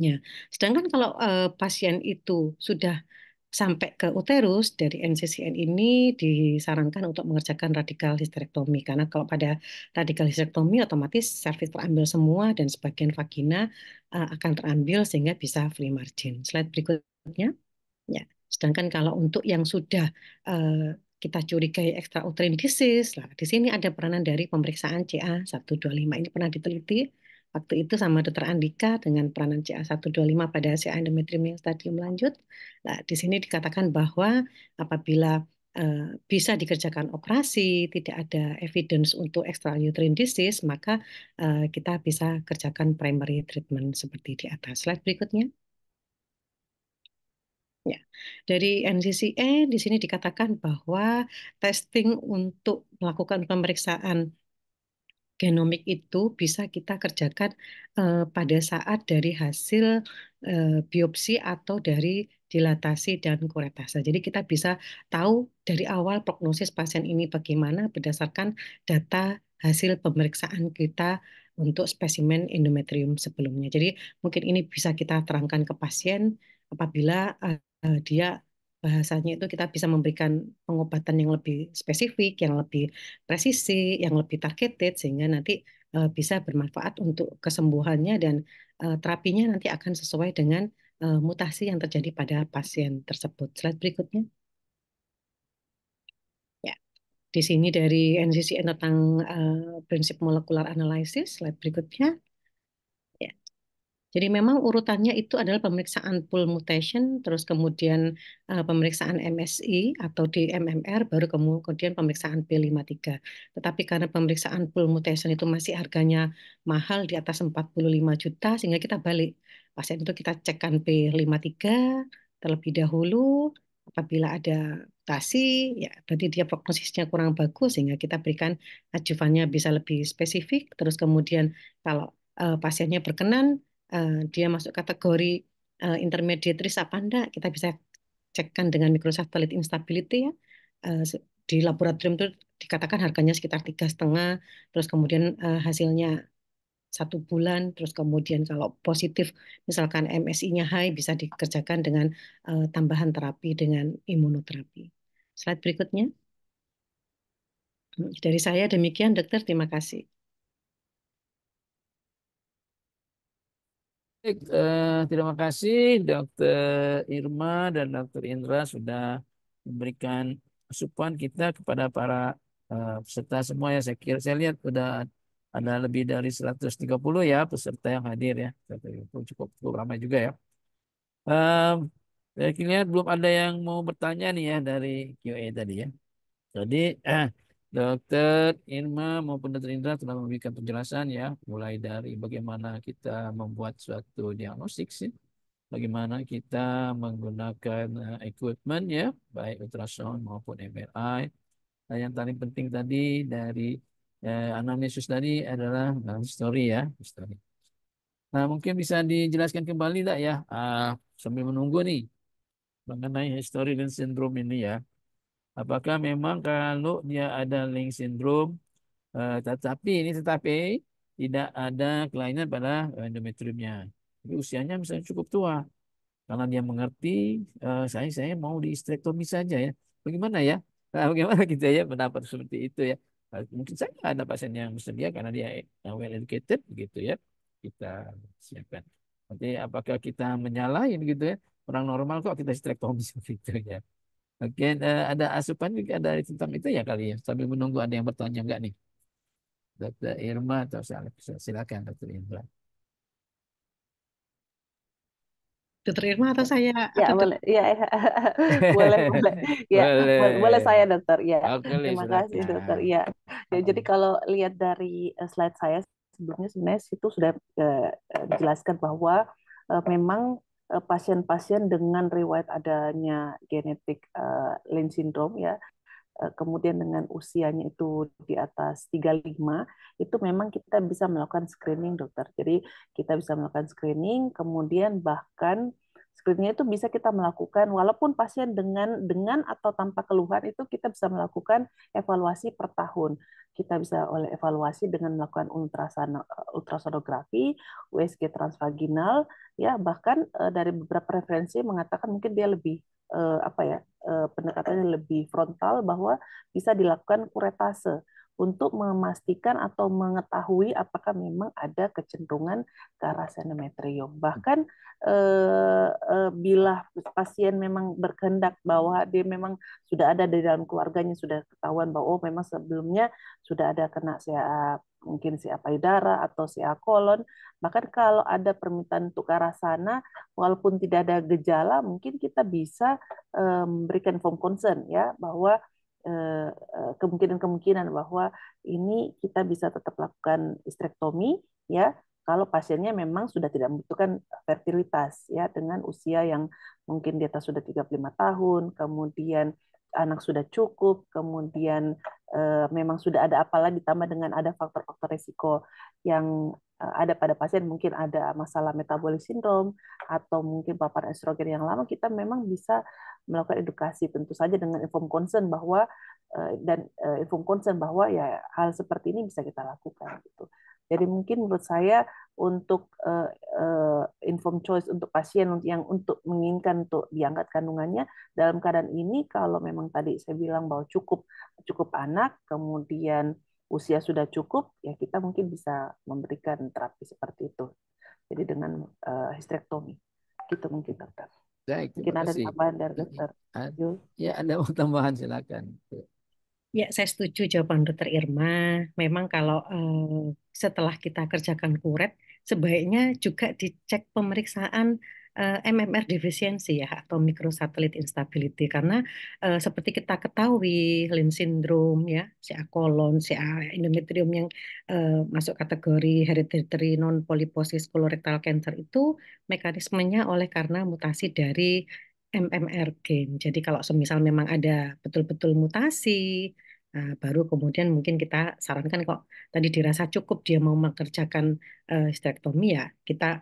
Ya, sedangkan kalau pasien itu sudah sampai ke uterus dari NCCN ini disarankan untuk mengerjakan radikal histerektomi karena kalau pada radikal histerektomi otomatis serviks terambil semua dan sebagian vagina akan terambil sehingga bisa free margin. Slide berikutnya. Ya, sedangkan kalau untuk yang sudah eh, kita curigai extrauterine disease, lah di sini ada peranan dari pemeriksaan CA125. Ini pernah diteliti waktu itu sama Dr. Andika dengan peranan CA125 pada CA endometrium yang stadium lanjut. Nah, di sini dikatakan bahwa apabila eh, bisa dikerjakan operasi, tidak ada evidence untuk extrauterine disease, maka kita bisa kerjakan primary treatment seperti di atas. Slide berikutnya. Ya, dari NCCE di sini dikatakan bahwa testing untuk melakukan pemeriksaan genomik itu bisa kita kerjakan pada saat dari hasil biopsi atau dari dilatasi dan kuretase. Jadi kita bisa tahu dari awal prognosis pasien ini bagaimana berdasarkan data hasil pemeriksaan kita untuk spesimen endometrium sebelumnya. Jadi mungkin ini bisa kita terangkan ke pasien apabila dia bahasanya itu kita bisa memberikan pengobatan yang lebih spesifik, yang lebih presisi, yang lebih targeted sehingga nanti bisa bermanfaat untuk kesembuhannya dan terapinya nanti akan sesuai dengan mutasi yang terjadi pada pasien tersebut. Slide berikutnya. Ya, di sini dari NCCN tentang prinsip molekular analisis. Slide berikutnya. Ya. Jadi memang urutannya itu adalah pemeriksaan pool mutation, terus kemudian pemeriksaan MSI atau di MMR, baru kemudian pemeriksaan P53. Tetapi karena pemeriksaan pool mutation itu masih harganya mahal di atas 45 juta, sehingga kita balik. Pasien itu kita cekkan P53 terlebih dahulu, apabila ada mutasi, ya berarti dia prognosisnya kurang bagus, sehingga kita berikan ajuvannya bisa lebih spesifik, terus kemudian kalau pasiennya berkenan, dia masuk kategori intermediate risk apa enggak, kita bisa cekkan dengan microsatellite instability ya. Di laboratorium itu dikatakan harganya sekitar 3,5, terus kemudian hasilnya 1 bulan, terus kemudian kalau positif misalkan MSI-nya high bisa dikerjakan dengan tambahan terapi dengan imunoterapi. Slide berikutnya. Dari saya demikian, dokter. Terima kasih. Baik, terima kasih Dr. Irma dan Dr. Indra sudah memberikan asupan kita kepada para peserta semua ya. Saya lihat sudah ada lebih dari 130 ya peserta yang hadir ya. Cukup cukup ramai juga ya. Saya lihat belum ada yang mau bertanya nih ya dari Q&A tadi ya. Jadi Dokter Irma maupun Dokter Indra telah memberikan penjelasan ya, mulai dari bagaimana kita membuat suatu diagnostik sih, bagaimana kita menggunakan equipment ya, baik ultrasound maupun MRI. Dan yang paling penting tadi dari anamnesis tadi adalah history ya, history. Nah, mungkin bisa dijelaskan kembali tak ya, sambil menunggu nih mengenai history dan sindrom ini ya. Apakah memang kalau dia ada Lynch syndrome, tetapi tidak ada kelainan pada endometriumnya. Tapi usianya misalnya cukup tua, karena dia mengerti, saya mau disterektomi saja ya. Bagaimana ya? Nah, bagaimana kita ya mendapat seperti itu ya? Mungkin saja ada pasien yang bersedia karena dia well educated gitu ya. Kita siapkan. Nanti apakah kita menyalahin gitu ya? Orang normal kok kita sterektomi seperti itu ya. Oke, ada asupan juga dari tentang itu ya kali ya. Sambil menunggu ada yang bertanya enggak nih? Dokter Irma atau silakan Dokter Indra. Dokter Irma atau saya Ya, atau boleh. Ya, ya. Boleh, boleh. Ya, boleh Boleh. saya, dokter. Ya, Oke, terima kasih, dokter. silakan. Ya. Ya, jadi kalau lihat dari slide saya sebelumnya sebenarnya itu sudah dijelaskan bahwa memang pasien-pasien dengan riwayat adanya genetik Lynch syndrome ya, kemudian dengan usianya itu di atas 35, itu memang kita bisa melakukan screening, dokter. Jadi kita bisa melakukan screening, kemudian bahkan screeningnya itu bisa kita melakukan walaupun pasien dengan atau tanpa keluhan, itu kita bisa melakukan evaluasi per tahun. Kita bisa oleh evaluasi dengan melakukan ultrasonografi, USG transvaginal, ya bahkan dari beberapa referensi mengatakan mungkin dia lebih apa ya, pendekatannya lebih frontal bahwa bisa dilakukan kuretase untuk memastikan atau mengetahui apakah memang ada kecenderungan ke arah endometrium. Bahkan bila pasien memang berkehendak bahwa dia memang sudah ada di dalam keluarganya, sudah ketahuan bahwa oh memang sebelumnya sudah ada kena CA, mungkin CA payudara atau CA kolon, bahkan kalau ada permintaan untuk ke arah sana, walaupun tidak ada gejala, mungkin kita bisa memberikan inform concern ya bahwa kemungkinan-kemungkinan bahwa ini kita bisa tetap lakukan histerektomi ya, kalau pasiennya memang sudah tidak membutuhkan fertilitas ya, dengan usia yang mungkin di atas sudah 35 tahun, kemudian anak sudah cukup, kemudian memang sudah ada apalah ditambah dengan ada faktor-faktor risiko yang ada pada pasien, mungkin ada masalah metabolic syndrome atau mungkin paparan estrogen yang lama, kita memang bisa melakukan edukasi tentu saja dengan informed consent bahwa informed consent bahwa ya hal seperti ini bisa kita lakukan gitu. Jadi mungkin menurut saya untuk informed choice untuk pasien yang untuk menginginkan untuk diangkat kandungannya dalam keadaan ini, kalau memang tadi saya bilang bahwa cukup anak, kemudian usia sudah cukup, ya kita mungkin bisa memberikan terapi seperti itu. Jadi dengan histerektomi, gitu mungkin dokter. Baik, Mungkin terima ada kasih. tambahan dari dokter Yul. Ya, ada mau tambahan, silakan. Ya, saya setuju jawaban Dokter Irma. Memang kalau setelah kita kerjakan kuret, sebaiknya juga dicek pemeriksaan MMR defisiensi ya, atau microsatellite instability, karena seperti kita ketahui Lynch syndrome ya, CA colon, CA endometrium yang masuk kategori hereditary non polyposis colorectal cancer itu mekanismenya oleh karena mutasi dari MMR gene. Jadi kalau semisal memang ada betul-betul mutasi, nah, baru kemudian mungkin kita sarankan, kok tadi dirasa cukup dia mau mengerjakan histerektomi, ya kita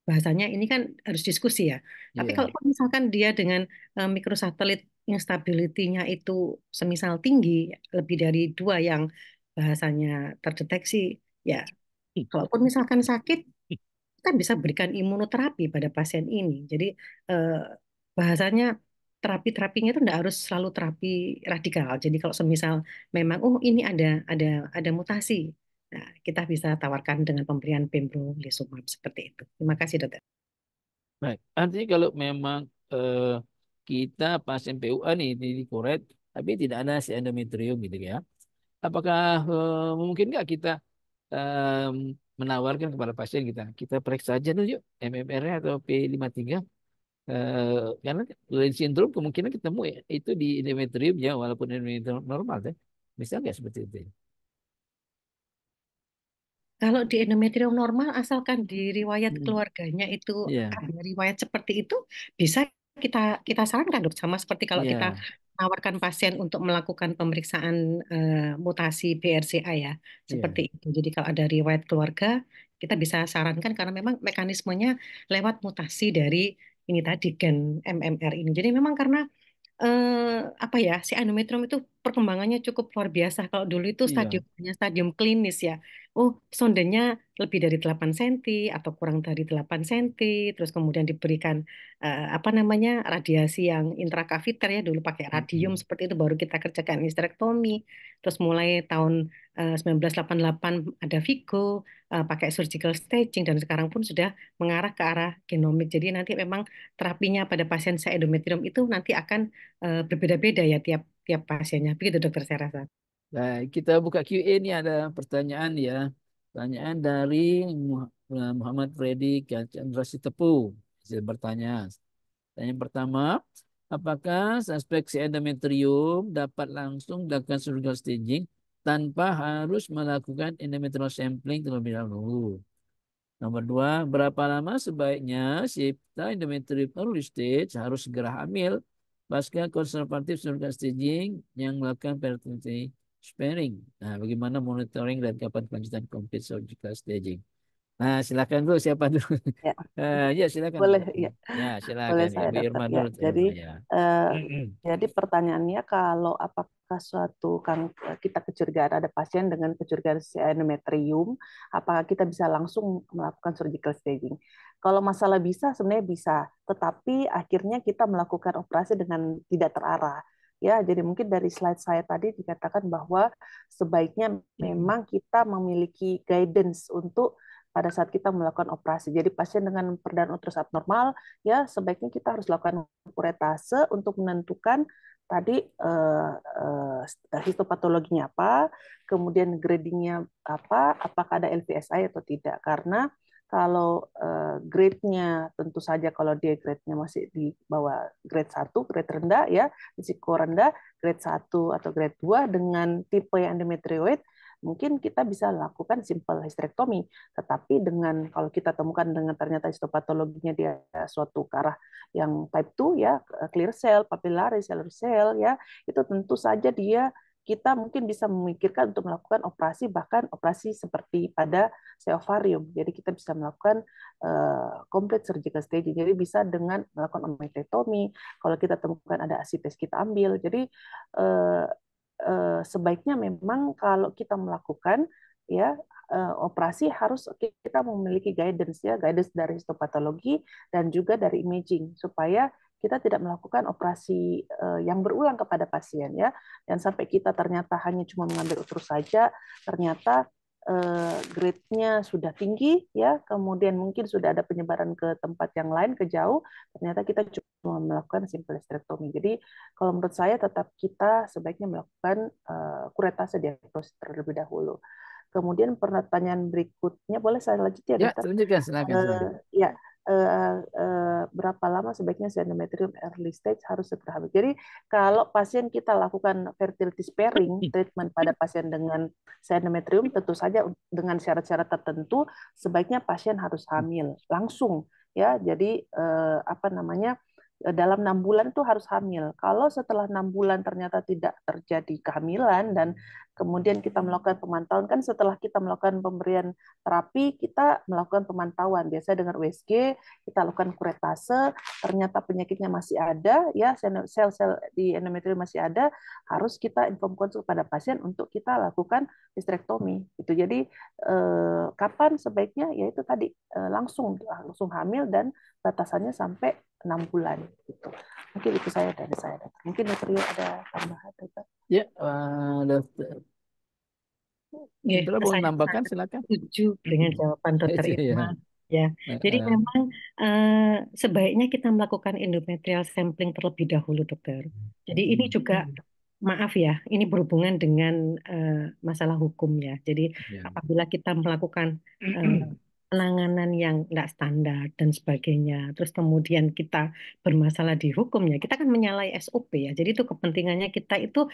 bahasanya ini kan harus diskusi ya. Tapi Iya, kalau misalkan dia dengan microsatellite instability-nya itu semisal tinggi, lebih dari 2 yang bahasanya terdeteksi, ya kalaupun misalkan sakit, kita bisa berikan imunoterapi pada pasien ini. Jadi eh, bahasanya terapinya itu tidak harus selalu terapi radikal. Jadi kalau semisal memang ini ada mutasi, nah, kita bisa tawarkan dengan pemberian pembrolizumab seperti itu. Terima kasih, Dokter. baik. Artinya kalau memang kita pasien PUA nih di kuret, tapi tidak ada si endometrium gitu ya. Apakah mungkin nggak kita menawarkan kepada pasien kita periksa aja dulu yuk MMR-nya atau P53, karena Lynch syndrome kemungkinan ketemu ya, itu di endometrium ya, walaupun endometrium normal deh. Bisa nggak seperti itu? Kalau di endometrium normal, asalkan di riwayat Hmm. keluarganya itu Iya, ada riwayat seperti itu, bisa kita kita sarankan, dok. Sama seperti kalau kita iya, menawarkan pasien untuk melakukan pemeriksaan mutasi BRCA ya, iya, seperti itu. Jadi kalau ada riwayat keluarga, kita bisa sarankan karena memang mekanismenya lewat mutasi dari ini tadi gen MMR ini. Jadi memang karena apa ya, si endometrium itu perkembangannya cukup luar biasa. Kalau dulu itu iya. stadium klinis ya. Oh, sondenya lebih dari 8 senti atau kurang dari 8 senti, terus kemudian diberikan apa namanya, radiasi yang intrakaviter ya, dulu pakai radium Mm-mm. seperti itu, baru kita kerjakan histerektomi. Terus mulai tahun 1988 ada Vigo, pakai surgical staging, dan sekarang pun sudah mengarah ke arah genomik. Jadi nanti memang terapinya pada pasien endometrium itu nanti akan berbeda-beda ya tiap tiap pasiennya. Begitu, dokter, saya rasa. Nah, kita buka Q&A nih, ada pertanyaan ya. Pertanyaan dari Muhammad Freddy Chandra Sitepu. Saya bertanya. Pertanyaan pertama, apakah suspek endometrium dapat langsung dilakukan surgical staging tanpa harus melakukan endometrial sampling terlebih dahulu? Nomor dua, berapa lama sebaiknya si endometrium early stage harus segera hamil pasca konservatif surgical staging yang melakukan fertility sparing? Nah, bagaimana monitoring dan kapan kelanjutan complete surgical staging? Nah, silakan dulu, siapa dulu? Ya, Ya, silakan. boleh ya. Ya, Boleh silakan. saya, Ibu dokter. Irma Ya, dulu. jadi Irma, ya. eh, pertanyaannya, kalau apakah suatu kan kita kecurigaan, ada pasien dengan kecurigaan endometrium, apakah kita bisa langsung melakukan surgical staging? Kalau masalah bisa, sebenarnya bisa, tetapi akhirnya kita melakukan operasi dengan tidak terarah. Ya, jadi mungkin dari slide saya tadi dikatakan bahwa sebaiknya memang kita memiliki guidance untuk pada saat kita melakukan operasi. Jadi pasien dengan perdaan uterus abnormal, ya sebaiknya kita harus lakukan kuretase untuk menentukan tadi histopatologinya apa, kemudian gradingnya apa, apakah ada LVSI atau tidak. Karena kalau grade-nya tentu saja kalau dia grade-nya masih di bawah grade 1, grade rendah ya, risiko rendah, grade 1 atau grade 2 dengan tipe yang endometrioid, mungkin kita bisa lakukan simple hysterektomi. Tetapi dengan kalau kita temukan dengan ternyata histopatologinya dia suatu ke arah yang type 2 ya, clear cell, papillary cellular cell ya, itu tentu saja kita mungkin bisa memikirkan untuk melakukan operasi, bahkan operasi seperti pada ovarium. Jadi kita bisa melakukan complete surgical staging. Jadi bisa dengan melakukan omeklektomi. Kalau kita temukan ada asites kita ambil. Jadi uh, sebaiknya memang kalau kita melakukan ya operasi harus kita memiliki guidance ya, guidance dari histopatologi dan juga dari imaging supaya kita tidak melakukan operasi yang berulang kepada pasien ya, dan sampai kita ternyata hanya cuma mengambil uterus saja, ternyata grade-nya sudah tinggi ya, kemudian mungkin sudah ada penyebaran ke tempat yang lain, ke jauh, ternyata kita cuma melakukan simple hysterektomi. Jadi kalau menurut saya tetap kita sebaiknya melakukan kuretase diagnosis terlebih dahulu. Kemudian pertanyaan berikutnya, boleh saya lanjut ya, Ya, dokter? tunjukkan, silakan. Ya, berapa lama sebaiknya si endometrium early stage harus segera hamil? Jadi kalau pasien kita lakukan fertility sparing treatment pada pasien dengan si endometrium, tentu saja dengan syarat-syarat tertentu sebaiknya pasien harus hamil langsung ya. Jadi apa namanya, dalam 6 bulan itu harus hamil. Kalau setelah 6 bulan ternyata tidak terjadi kehamilan dan kemudian kita melakukan pemantauan, kan setelah kita melakukan pemberian terapi kita melakukan pemantauan biasa dengan USG, kita lakukan kuretase, ternyata penyakitnya masih ada ya, sel-sel di endometrium masih ada, harus kita informkan kepada pasien untuk kita lakukan hysterektomi itu. Jadi kapan sebaiknya, yaitu tadi langsung hamil dan batasannya sampai 6 bulan gitu. Mungkin itu dari saya, dokter. Mungkin dokter Rio ada tambahan, dokter? Ya, dokter. Ya, Dokter mau saya menambahkan, sangat silakan. setuju dengan jawaban dokter Iya. Irma. Ya, jadi memang sebaiknya kita melakukan endometrial sampling terlebih dahulu, dokter. Jadi ini juga, maaf ya, ini berhubungan dengan masalah hukum ya. Jadi Ya. apabila kita melakukan penanganan yang tidak standar dan sebagainya, terus kemudian kita bermasalah di hukumnya, kita kan menyalahi SOP ya. Jadi itu kepentingannya kita itu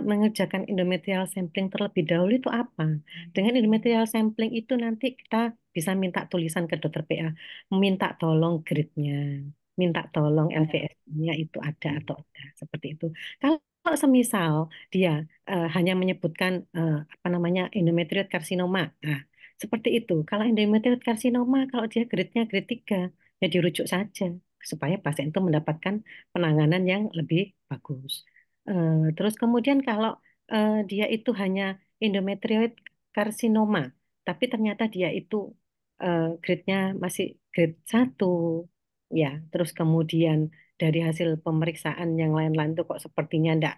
mengerjakan endometrial sampling terlebih dahulu itu apa? Dengan endometrial sampling itu nanti kita bisa minta tulisan ke dokter PA, minta tolong grade-nya, minta tolong LVS-nya itu ada atau enggak, seperti itu. Kalau semisal dia hanya menyebutkan apa namanya endometrial karsinoma, nah, seperti itu. Kalau endometrial karsinoma, kalau dia grade-nya grade 3, ya dirujuk saja supaya pasien itu mendapatkan penanganan yang lebih bagus. Terus kemudian kalau dia itu hanya endometrioid karsinoma, tapi ternyata dia itu grade-nya masih grade 1, ya. Terus kemudian dari hasil pemeriksaan yang lain-lain itu kok sepertinya enggak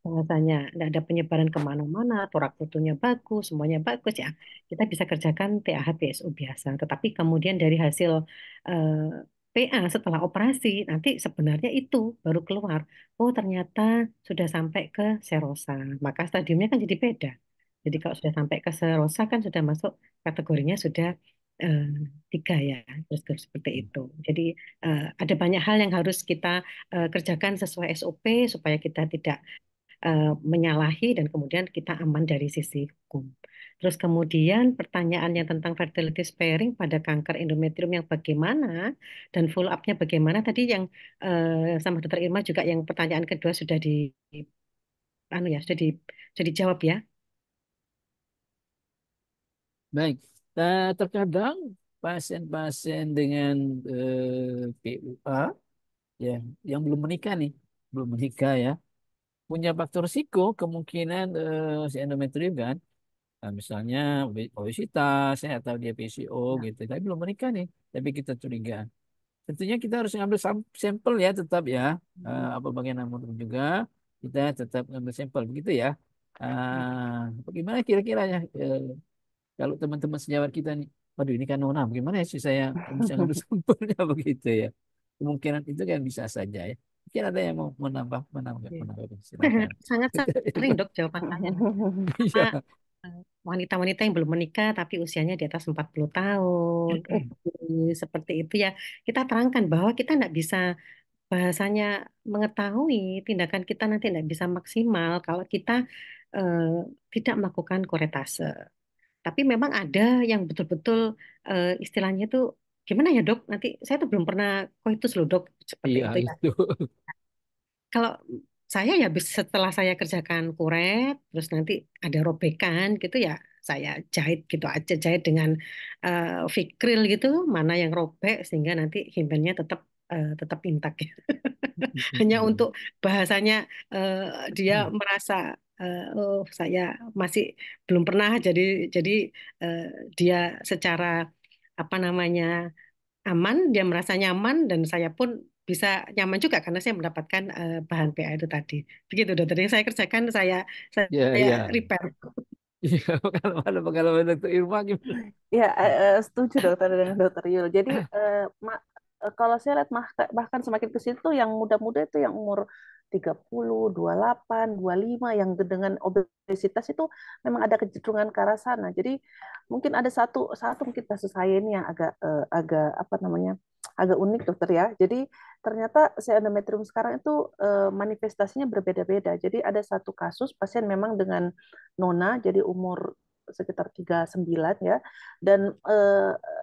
rasanya enggak ada penyebaran kemana-mana, torak fotonya bagus, semuanya bagus ya. Kita bisa kerjakan TAH PSU biasa. Tetapi kemudian dari hasil PA setelah operasi, nanti sebenarnya itu baru keluar. Oh, ternyata sudah sampai ke serosa. Maka stadiumnya kan jadi beda. Jadi kalau sudah sampai ke serosa kan sudah masuk kategorinya sudah eh, 3 ya. Terus seperti itu. Jadi ada banyak hal yang harus kita kerjakan sesuai SOP supaya kita tidak menyalahi dan kemudian kita aman dari sisi hukum. Terus kemudian pertanyaannya tentang fertility sparing pada kanker endometrium yang bagaimana dan follow up-nya bagaimana, tadi yang sama dokter Irma juga yang pertanyaan kedua sudah sudah dijawab ya. Baik. Terkadang pasien-pasien dengan PUA ya, yang belum menikah nih, belum menikah ya, punya faktor risiko kemungkinan si endometrium kan. Nah, misalnya obesitas ya, atau dia PCO gitu, tapi belum menikah nih, tapi kita curiga. Tentunya kita harus ngambil sampel ya, tetap ya. Apa bagaimanapun juga kita tetap ngambil sampel begitu ya. Bagaimana kira-kira ya kalau teman-teman sejawat kita nih, waduh ini kan nona, bagaimana ya sih saya bisa ngambil sampelnya begitu ya. Kemungkinan itu kan bisa saja ya. Mungkin ada yang mau menambah, silakan. Sangat sering dok jawaban saya. Iya. Wanita-wanita yang belum menikah tapi usianya di atas 40 tahun. Oh, seperti itu ya. Kita terangkan bahwa kita tidak bisa, bahasanya, mengetahui tindakan kita nanti tidak bisa maksimal kalau kita eh, tidak melakukan kuretase. Tapi memang ada yang betul-betul istilahnya itu gimana ya dok? Nanti saya tuh belum pernah koitus loh dok seperti Iya itu ya. itu. Kalau saya ya setelah saya kerjakan kuret, terus nanti ada robekan gitu ya, saya jahit gitu aja, jahit dengan fikril gitu, mana yang robek sehingga nanti himpennya tetap intak. Hanya untuk bahasanya dia merasa oh saya masih belum pernah jadi eh, dia secara apa namanya aman, dia merasa nyaman dan saya pun bisa nyaman juga karena saya mendapatkan bahan PA itu tadi. Begitu dokter yang saya kerjakan Ya, saya ya. repair. Iya, kalau ada pengalaman Dokter Irma gimana? Ya, setuju dokter dengan dokter Yul. Jadi kalau saya lihat bahkan semakin ke situ yang muda-muda itu yang umur 30, 28, 25 yang dengan obesitas itu memang ada kecenderungan ke arah sana. Jadi mungkin ada satu mungkin kasus saya ini yang agak apa namanya? Agak unik dokter ya. Jadi ternyata si endometrium sekarang itu manifestasinya berbeda-beda. Jadi ada satu kasus pasien memang dengan nona jadi umur sekitar 39 ya dan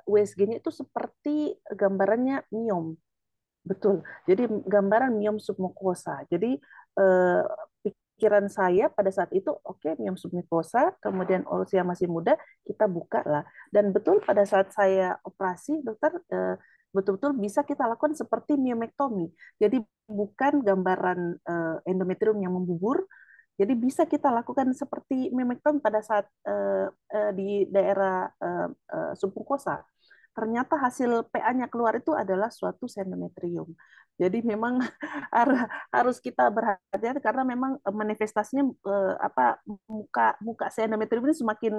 USG-nya itu seperti gambarannya miom. Betul. Jadi gambaran miom submucosa. Jadi eh, pikiran saya pada saat itu, oke, miom submucosa, kemudian usia masih muda, kita buka lah. Dan betul pada saat saya operasi, dokter, betul-betul bisa kita lakukan seperti miomektomi. Jadi bukan gambaran endometrium yang membubur, jadi bisa kita lakukan seperti memektomi pada saat di daerah submukosa. Ternyata hasil PA-nya keluar itu adalah suatu endometrium. Jadi memang harus kita berhati-hati karena memang manifestasinya apa muka muka endometrium ini semakin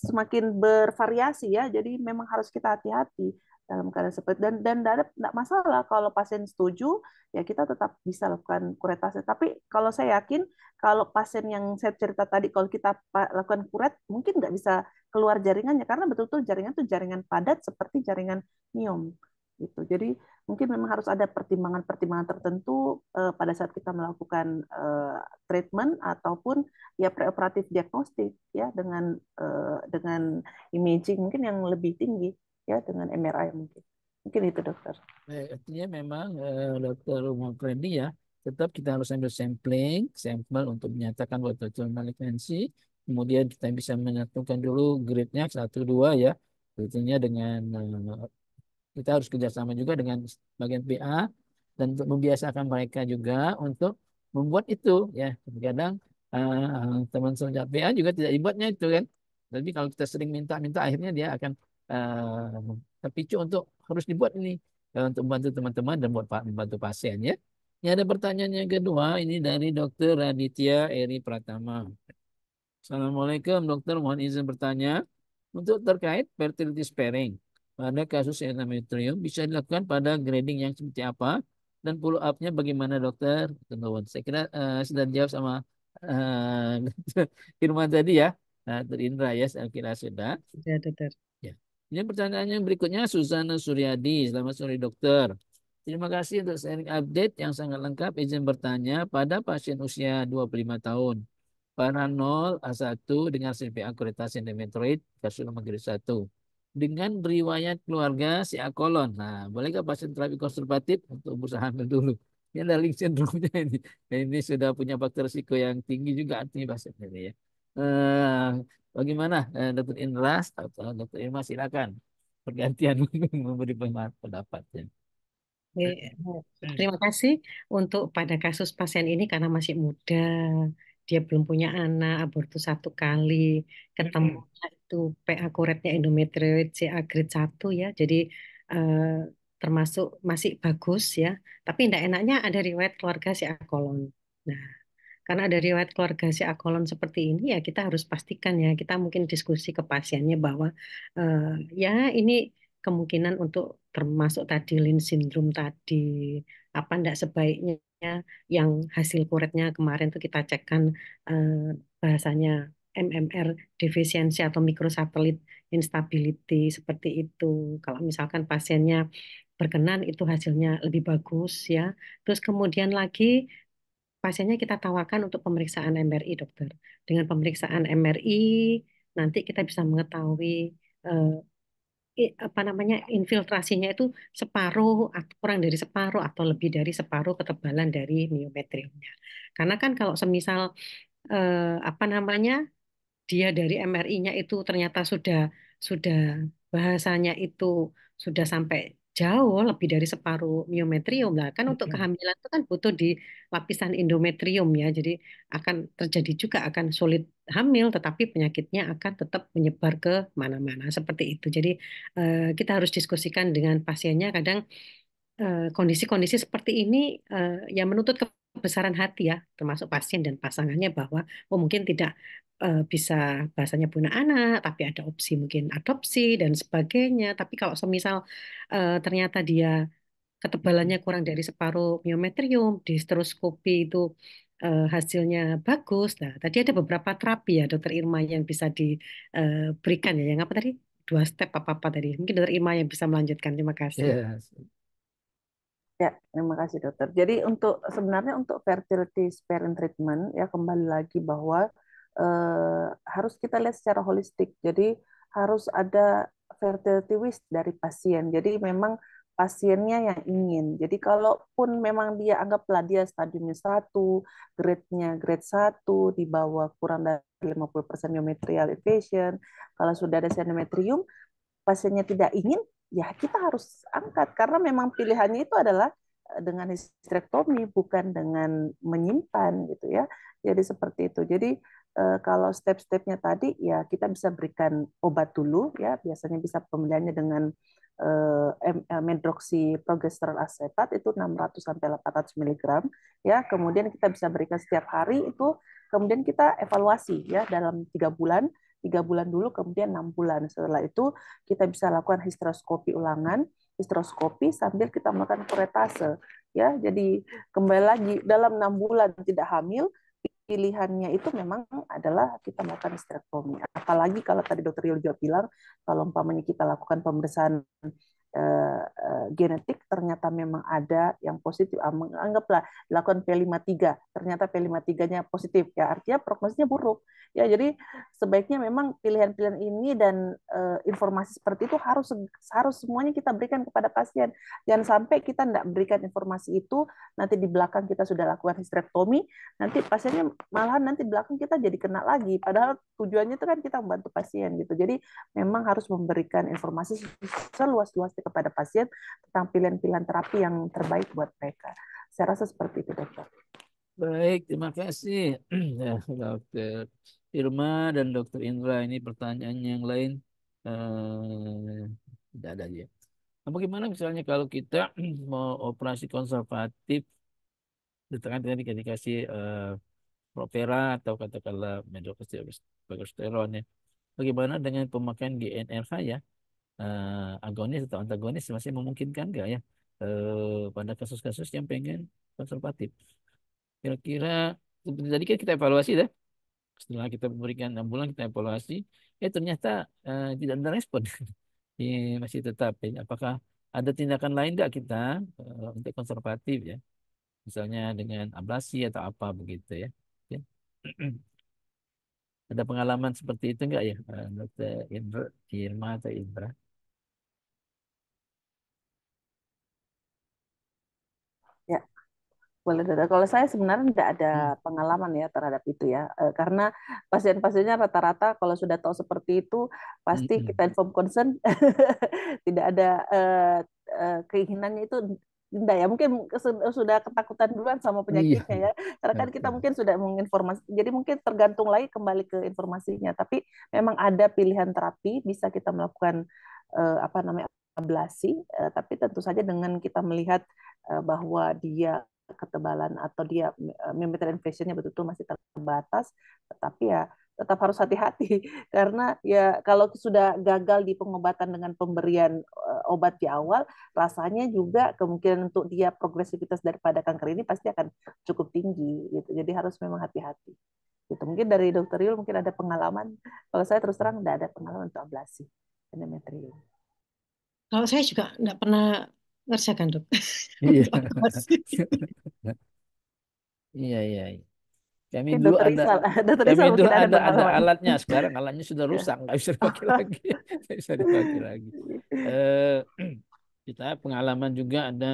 semakin bervariasi ya. Jadi memang harus kita hati-hati dalam keadaan seperti dan tidak masalah kalau pasien setuju ya kita tetap bisa lakukan kuretase. Tapi kalau saya yakin kalau pasien yang saya cerita tadi, kalau kita lakukan kuret, mungkin nggak bisa keluar jaringannya karena betul-betul jaringan itu jaringan padat seperti jaringan miom gitu. Jadi mungkin memang harus ada pertimbangan-pertimbangan tertentu pada saat kita melakukan treatment ataupun ya preoperatif diagnostik ya dengan imaging mungkin yang lebih tinggi ya dengan MRI mungkin. Mungkin itu dokter. Artinya memang Dokter Umar Freddy ya, tetap kita harus ambil sampling, sampel untuk menyatakan betul-betul malignansi. Kemudian kita bisa menentukan dulu grade-nya 1, 2 ya. Tentunya dengan kita harus kerjasama juga dengan bagian PA dan untuk membiasakan mereka juga untuk membuat itu ya. Kadang teman kerja PA juga tidak dibuatnya itu kan. Tapi kalau kita sering minta-minta akhirnya dia akan terpicu untuk harus dibuat ini untuk membantu teman-teman dan buat membantu pasien ya. Ini ada pertanyaan yang kedua ini dari Dokter Raditya Eri Pratama. Assalamualaikum dokter, mohon izin bertanya. Untuk terkait fertility sparing, pada kasus endometrium bisa dilakukan pada grading yang seperti apa dan follow up-nya bagaimana dokter? Nuwun. Saya kira sudah dijawab sama Firman tadi ya, Dr. Indra ya, saya kira sudah. Ya, dokter. Ya. Ini pertanyaan yang berikutnya Susana Suryadi. Selamat sore dokter. Terima kasih untuk sharing update yang sangat lengkap. Izin bertanya pada pasien usia 25 tahun. Paranol A1 dengan CPA akreditasi endometrioid karsinoma grade 1 dengan riwayat keluarga si akolon. Nah, bolehkah pasien terapi konservatif untuk berusaha hamil dulu? Ini ada link sindromnya ini. Dan ini sudah punya faktor risiko yang tinggi juga artinya pasien ini ya. Eh, bagaimana Dr. Indra atau Dr. Irma silakan pergantian memberi pendapatnya. Terima kasih untuk pada kasus pasien ini karena masih muda, dia belum punya anak, abortus 1 kali, ketemu itu PA kuretnya endometrioid CA grade 1 ya, jadi eh, termasuk masih bagus ya, tapi tidak enaknya ada riwayat keluarga CA kolon. Nah, karena ada riwayat keluarga si akolon seperti ini ya kita harus pastikan ya kita mungkin diskusi ke pasiennya bahwa eh, ya ini kemungkinan untuk termasuk tadi Lynch syndrome tadi apa ndak sebaiknya yang hasil kuretnya kemarin tuh kita cekkan eh, bahasanya MMR defisiensi atau microsatellite instability seperti itu. Kalau misalkan pasiennya berkenan itu hasilnya lebih bagus ya. Terus kemudian lagi pasiennya kita tawarkan untuk pemeriksaan MRI, dokter. Dengan pemeriksaan MRI, nanti kita bisa mengetahui eh, apa namanya infiltrasinya itu separuh atau kurang dari separuh atau lebih dari separuh ketebalan dari miometriumnya. Karena kan kalau semisal apa namanya dia dari MRI-nya itu ternyata sudah bahasanya itu sudah sampai jauh lebih dari separuh miometrium lah kan untuk kehamilan itu kan butuh di lapisan endometrium ya jadi akan terjadi juga akan sulit hamil tetapi penyakitnya akan tetap menyebar ke mana-mana seperti itu jadi kita harus diskusikan dengan pasiennya kadang kondisi-kondisi seperti ini ya menuntut kebesaran hati ya, termasuk pasien dan pasangannya bahwa oh mungkin tidak bisa bahasanya punya anak, tapi ada opsi mungkin adopsi dan sebagainya. Tapi kalau semisal ternyata dia ketebalannya kurang dari separuh miometrium, di stereoskopi itu hasilnya bagus. Nah, tadi ada beberapa terapi ya, Dokter Irma yang bisa diberikan ya. Yang apa tadi? Dua step apa-apa tadi. Mungkin Dokter Irma yang bisa melanjutkan. Terima kasih. Ya, Ya, terima kasih dokter. Jadi sebenarnya untuk fertility sparing treatment ya kembali lagi bahwa harus kita lihat secara holistik. Jadi harus ada fertility wish dari pasien. Jadi memang pasiennya yang ingin. Jadi kalaupun memang dia anggaplah dia stadiumnya 1, grade-nya grade 1 di bawah kurang dari 50% myometrial invasion, kalau sudah ada endometrium pasiennya tidak ingin, ya kita harus angkat karena memang pilihannya itu adalah dengan histerektomi bukan dengan menyimpan gitu ya. Jadi seperti itu. Jadi kalau step-stepnya tadi ya kita bisa berikan obat dulu ya biasanya bisa pemilihannya dengan medroxyprogesterone asetat itu 600 sampai 800 mg ya kemudian kita bisa berikan setiap hari itu kemudian kita evaluasi ya dalam 3 bulan 3 bulan dulu kemudian 6 bulan setelah itu kita bisa lakukan histeroskopi ulangan histeroskopi sambil kita melakukan kuretase ya jadi kembali lagi dalam 6 bulan tidak hamil pilihannya itu memang adalah kita melakukan histerektomi. Apalagi kalau tadi dokter Yul juga bilang, kalau umpamanya kita lakukan pemeriksaan genetik ternyata memang ada yang positif. Anggaplah dilakukan P53, ternyata P53-nya positif. Ya artinya prognosisnya buruk. Ya jadi sebaiknya memang pilihan-pilihan ini dan informasi seperti itu harus semuanya kita berikan kepada pasien. Jangan sampai kita tidak berikan informasi itu nanti di belakang kita sudah lakukan histerektomi, nanti pasiennya malahan nanti belakang kita jadi kena lagi. Padahal tujuannya itu kan kita membantu pasien gitu. Jadi memang harus memberikan informasi seluas-luasnya kepada pasien tentang pilihan-pilihan terapi yang terbaik buat mereka. Saya rasa seperti itu, dokter. baik, terima kasih ya, Dokter Irma dan Dokter Indra. Ini pertanyaan yang lain tidak ada ya. Nah, bagaimana misalnya kalau kita mau operasi konservatif dengan dikasih Propera atau katakanlah medroxyprogesterone ya. Bagaimana dengan pemakaian GnRH ya? Agonis atau antagonis masih memungkinkan nggak ya pada kasus-kasus yang pengen konservatif? Kira-kira seperti tadi kan kita evaluasi dah. Setelah kita memberikan 6 bulan kita evaluasi, ternyata tidak ada respon. Masih tetap ya. Apakah ada tindakan lain nggak kita untuk konservatif ya? Misalnya dengan ablasi atau apa begitu ya? Ya. Ada pengalaman seperti itu enggak ya, Dokter Indra, Irma atau Indra? Ya, boleh dokter. Kalau saya sebenarnya tidak ada Hmm. pengalaman ya terhadap itu ya, karena pasien-pasiennya rata-rata kalau sudah tahu seperti itu pasti Mm-mm. kita inform concern, tidak ada keinginannya itu tidak ya mungkin sudah ketakutan duluan sama Iya, penyakitnya ya karena kan kita betul. mungkin sudah menginformasi jadi mungkin tergantung lagi kembali ke informasinya tapi memang ada pilihan terapi bisa kita melakukan apa namanya ablasi tapi tentu saja dengan kita melihat bahwa dia ketebalan atau dia myometrial invasionnya betul-betul masih terbatas tetapi ya tetap harus hati-hati karena ya kalau sudah gagal di pengobatan dengan pemberian obat di awal rasanya juga kemungkinan untuk dia progresivitas daripada kanker ini pasti akan cukup tinggi gitu. Jadi harus memang hati-hati. Gitu. Mungkin dari Dokter Yul mungkin ada pengalaman. Kalau saya terus terang tidak ada pengalaman untuk ablasi endometrium. Kalau saya juga nggak pernah ngerjakan dok Iya. untuk operasi. Iya, iya, iya. Kami Mungkin dulu Dokter ada Rizal, Dokter kami Rizal dulu mungkin ada ada pengalaman. alatnya. Sekarang alatnya sudah Ya. rusak, nggak bisa dipakai lagi. Nggak bisa dipakai lagi. Eh, kita pengalaman juga ada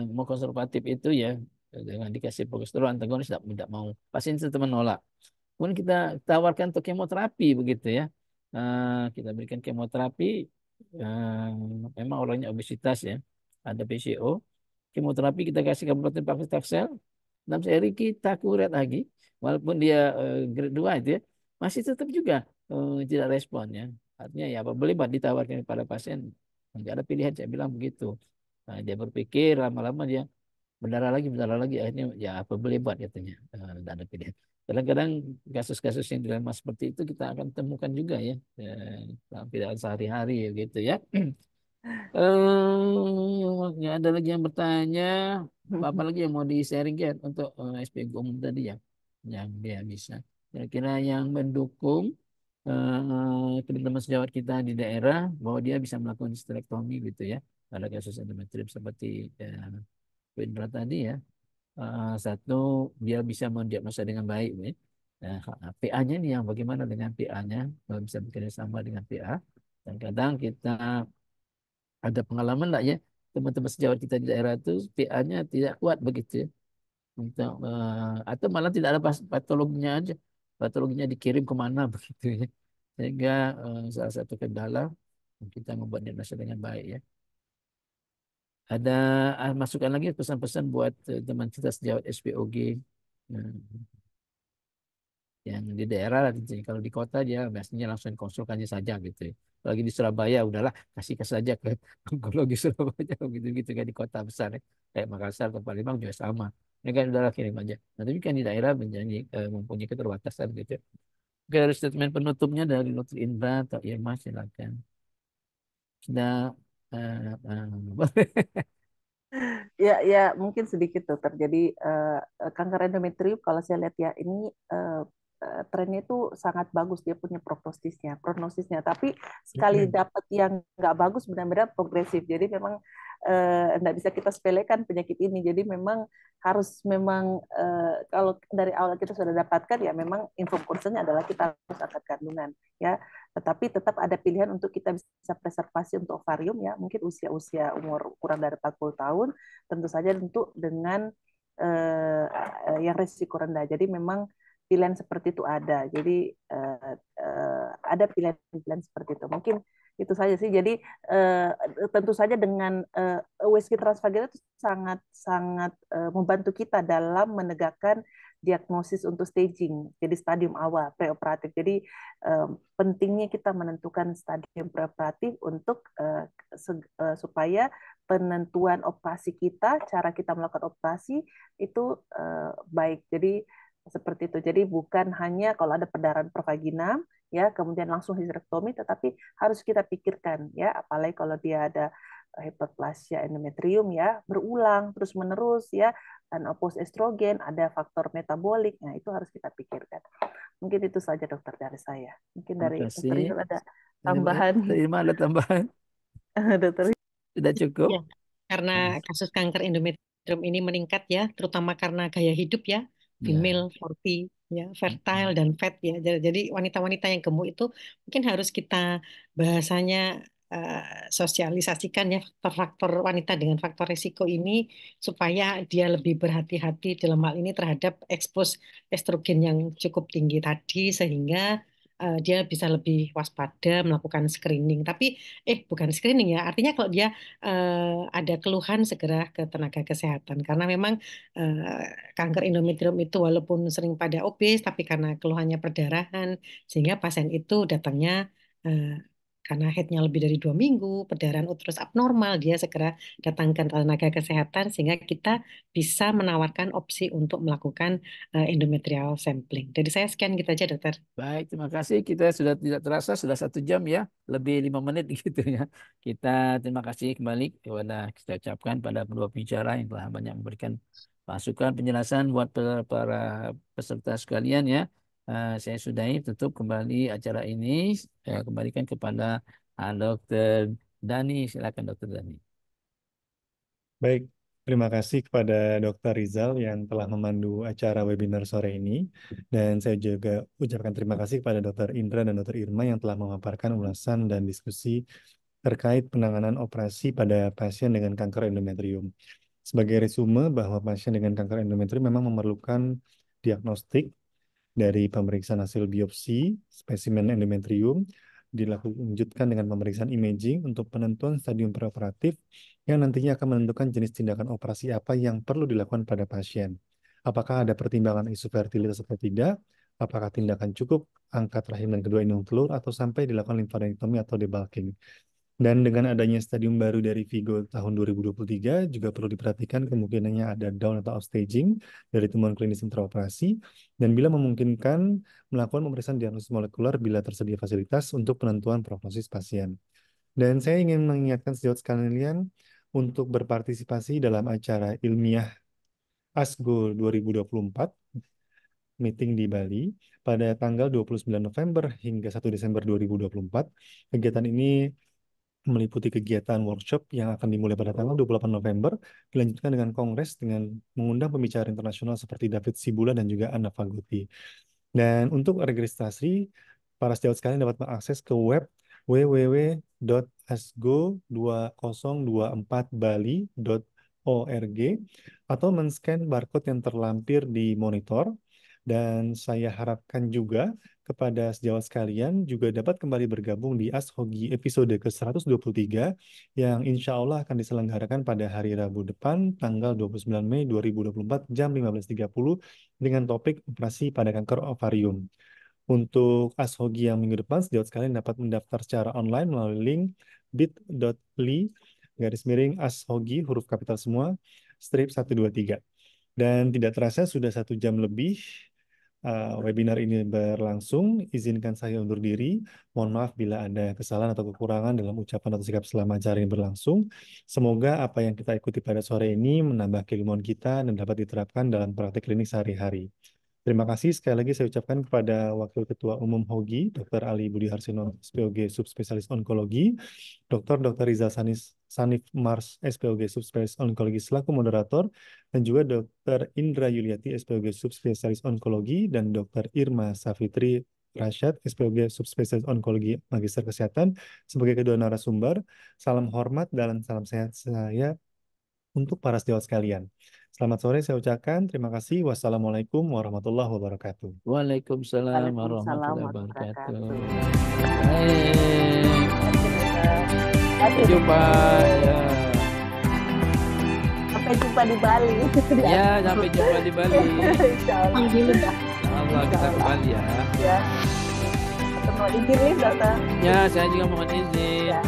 mau konservatif itu ya dengan dikasih progesteron antagonis tidak mau. Pasien itu menolak. Kemudian kita tawarkan untuk kemoterapi begitu ya. Kita berikan kemoterapi. eh, Memang orangnya obesitas ya, ada PCO. Kemoterapi kita kasih kabupaten Taksel. Dalam sehari kita kuret lagi, walaupun dia grade 2 itu ya, masih tetap juga tidak respon ya. Artinya ya apa boleh buat ditawarkan kepada pasien. Tidak ada pilihan, saya bilang begitu. Nah, dia berpikir lama-lama dia berdarah lagi akhirnya ya apa boleh buat katanya. Tidak ada pilihan. Kadang-kadang kasus-kasus yang dilema seperti itu kita akan temukan juga ya dalam kehidupan sehari-hari ya gitu ya. Nggak ada lagi yang bertanya. Apa lagi yang mau di-sharing kan untuk SPG umum tadi ya, yang dia bisa. Kira-kira yang mendukung teman-teman sejawat kita di daerah bahwa dia bisa melakukan histerektomi gitu ya. Pada kasus endometrium seperti Bu Indra tadi ya. Satu, dia bisa mendiagnosa dengan baik. Ya. PA-nya nih yang bagaimana dengan PA-nya, bisa bekerja sama dengan PA. Dan kadang kita ada pengalaman lah ya, teman-teman sejawat kita di daerah itu PA-nya tidak kuat begitu ya. Untuk, atau malah tidak ada patologinya aja. Patologinya dikirim kemana begitu ya. Sehingga salah satu kendala kita membuat diagnosa dengan baik ya. Ada masukan lagi pesan-pesan buat teman kita sejawat SPOG yang di daerah lah. Kalau di kota dia biasanya langsung konsultasi saja gitu ya. Kalau lagi di Surabaya udahlah kasih saja ke onkologi Surabaya gitu gitu kan di kota besar ya. Kayak Makassar atau Palembang juga sama. Ya kan udahlah kirim aja. Nah, tapi kan di daerah menjadi mempunyai keterbatasan gitu. Oke, dari statement penutupnya dari Lutfi Indra atau Irma silakan. Sudah Ya, ya mungkin sedikit dokter. Jadi kanker endometrium kalau saya lihat ya ini trennya itu sangat bagus, dia punya prognosisnya. Tapi sekali dapat yang nggak bagus benar-benar progresif. Jadi memang nggak bisa kita sepelekan penyakit ini. Jadi memang harus kalau dari awal kita sudah dapatkan ya memang info concernnya adalah kita harus angkat kandungan ya. Tetapi tetap ada pilihan untuk kita bisa preservasi untuk ovarium ya, mungkin usia-usia umur kurang dari 40 tahun, tentu saja tentu dengan yang risiko rendah. Jadi memang pilihan seperti itu ada. Jadi ada pilihan-pilihan seperti itu. Mungkin itu saja sih. Jadi tentu saja dengan USG transvaginal itu sangat sangat membantu kita dalam menegakkan diagnosis untuk staging, jadi stadium awal preoperatif. Jadi pentingnya kita menentukan stadium preoperatif untuk supaya penentuan operasi kita, cara kita melakukan operasi itu baik. Jadi seperti itu. Jadi bukan hanya kalau ada perdarahan pervagina ya kemudian langsung histerektomi, tetapi harus kita pikirkan ya, apalagi kalau dia ada hiperplasia endometrium ya berulang terus menerus ya, dan post estrogen ada faktor metabolik, nah itu harus kita pikirkan. Mungkin itu saja dokter dari saya. Mungkin terima dari dokter kasih. Rizal ada tambahan. Terima ada tambahan. Dokter Sudah cukup. Ya, karena kasus kanker endometrium ini meningkat ya, terutama karena gaya hidup ya, female Ya. 40 ya, fertile dan fat ya. Jadi wanita-wanita yang gemuk itu mungkin harus kita bahasanya sosialisasikan ya faktor-faktor wanita dengan faktor risiko ini supaya dia lebih berhati-hati dalam hal ini terhadap ekspos estrogen yang cukup tinggi tadi sehingga dia bisa lebih waspada melakukan screening. Tapi bukan screening ya, artinya kalau dia ada keluhan segera ke tenaga kesehatan karena memang kanker endometrium itu walaupun sering pada obes tapi karena keluhannya perdarahan sehingga pasien itu datangnya eh, karena headnya lebih dari 2 minggu, perdarahan uterus abnormal, dia segera datangkan tenaga kesehatan sehingga kita bisa menawarkan opsi untuk melakukan endometrial sampling. Dari saya sekian gitu aja dokter. Baik, terima kasih. Kita sudah tidak terasa sudah 1 jam ya, lebih 5 menit gitu ya. Kita terima kasih kembali kepada kita ucapkan pada kedua bicara yang telah banyak memberikan masukan penjelasan buat para peserta sekalian ya. Saya sudahi tutup kembali acara ini. Saya kembalikan kepada Dr. Dani. Silakan Dr. Dani. Baik, Terima kasih kepada Dr. Rizal yang telah memandu acara webinar sore ini. Dan saya juga ucapkan terima kasih kepada Dr. Indra dan Dr. Irma yang telah memaparkan ulasan dan diskusi terkait penanganan operasi pada pasien dengan kanker endometrium. Sebagai resume bahwa pasien dengan kanker endometrium memang memerlukan diagnostik dari pemeriksaan hasil biopsi spesimen endometrium, dilanjutkan dengan pemeriksaan imaging untuk penentuan stadium preoperatif yang nantinya akan menentukan jenis tindakan operasi apa yang perlu dilakukan pada pasien. Apakah ada pertimbangan isu fertilitas atau tidak? Apakah tindakan cukup angkat rahim dan kedua indung telur atau sampai dilakukan limfadenektomi atau debulking? Dan dengan adanya stadium baru dari Vigo tahun 2023, juga perlu diperhatikan kemungkinannya ada down atau upstaging dari temuan klinis intraoperasi, dan bila memungkinkan melakukan pemeriksaan diagnosis molekuler bila tersedia fasilitas untuk penentuan prognosis pasien. Dan saya ingin mengingatkan sejawat sekalian untuk berpartisipasi dalam acara ilmiah ASGO 2024, meeting di Bali pada tanggal 29 November hingga 1 Desember 2024. Kegiatan ini meliputi kegiatan workshop yang akan dimulai pada tanggal 28 November, dilanjutkan dengan kongres dengan mengundang pembicara internasional seperti David Sibula dan juga Anna Faguti. Dan untuk registrasi, para sejawat sekalian dapat mengakses ke web www.asgo2024bali.org atau men-scan barcode yang terlampir di monitor. Dan saya harapkan juga kepada sejawat sekalian juga dapat kembali bergabung di ASHOGI episode ke-123 yang insya Allah akan diselenggarakan pada hari Rabu depan tanggal 29 Mei 2024 jam 15.30 dengan topik operasi pada kanker ovarium. Untuk ASHOGI yang minggu depan, sejawat sekalian dapat mendaftar secara online melalui link bit.ly/ASHOGI huruf kapital semua /123. Dan tidak terasa sudah 1 jam lebih webinar ini berlangsung. Izinkan saya undur diri. Mohon maaf bila ada kesalahan atau kekurangan dalam ucapan atau sikap selama acara ini berlangsung. Semoga apa yang kita ikuti pada sore ini menambah keilmuan kita dan dapat diterapkan dalam praktik klinik sehari-hari. Terima kasih sekali lagi saya ucapkan kepada Wakil Ketua Umum HOGI, Dr. Ali Budi Harsono, SPOG Subspesialis Onkologi, Dr. Rizal Sanif Mars, SPOG Subspesialis Onkologi selaku moderator, dan juga Dr. Indra Yuliati, SPOG Subspesialis Onkologi, dan Dr. Irma Safitri Rashad, SPOG Subspesialis Onkologi Magister Kesehatan, sebagai kedua narasumber. Salam hormat dan salam sehat saya untuk para sejawat sekalian. Selamat sore saya ucapkan. Terima kasih. Wassalamualaikum warahmatullahi wabarakatuh. Waalaikumsalam Waalaikumsalam warahmatullahi wabarakatuh. wabarakatuh. Baik. Sampai Oke, jumpa. Ya. sampai jumpa di Bali. Ya, sampai jumpa di Bali. Insya Allah. Allah kita ke Bali ya. Ya. Ketemu izin nih, dokter. Ya, saya juga mohon izin. Ya.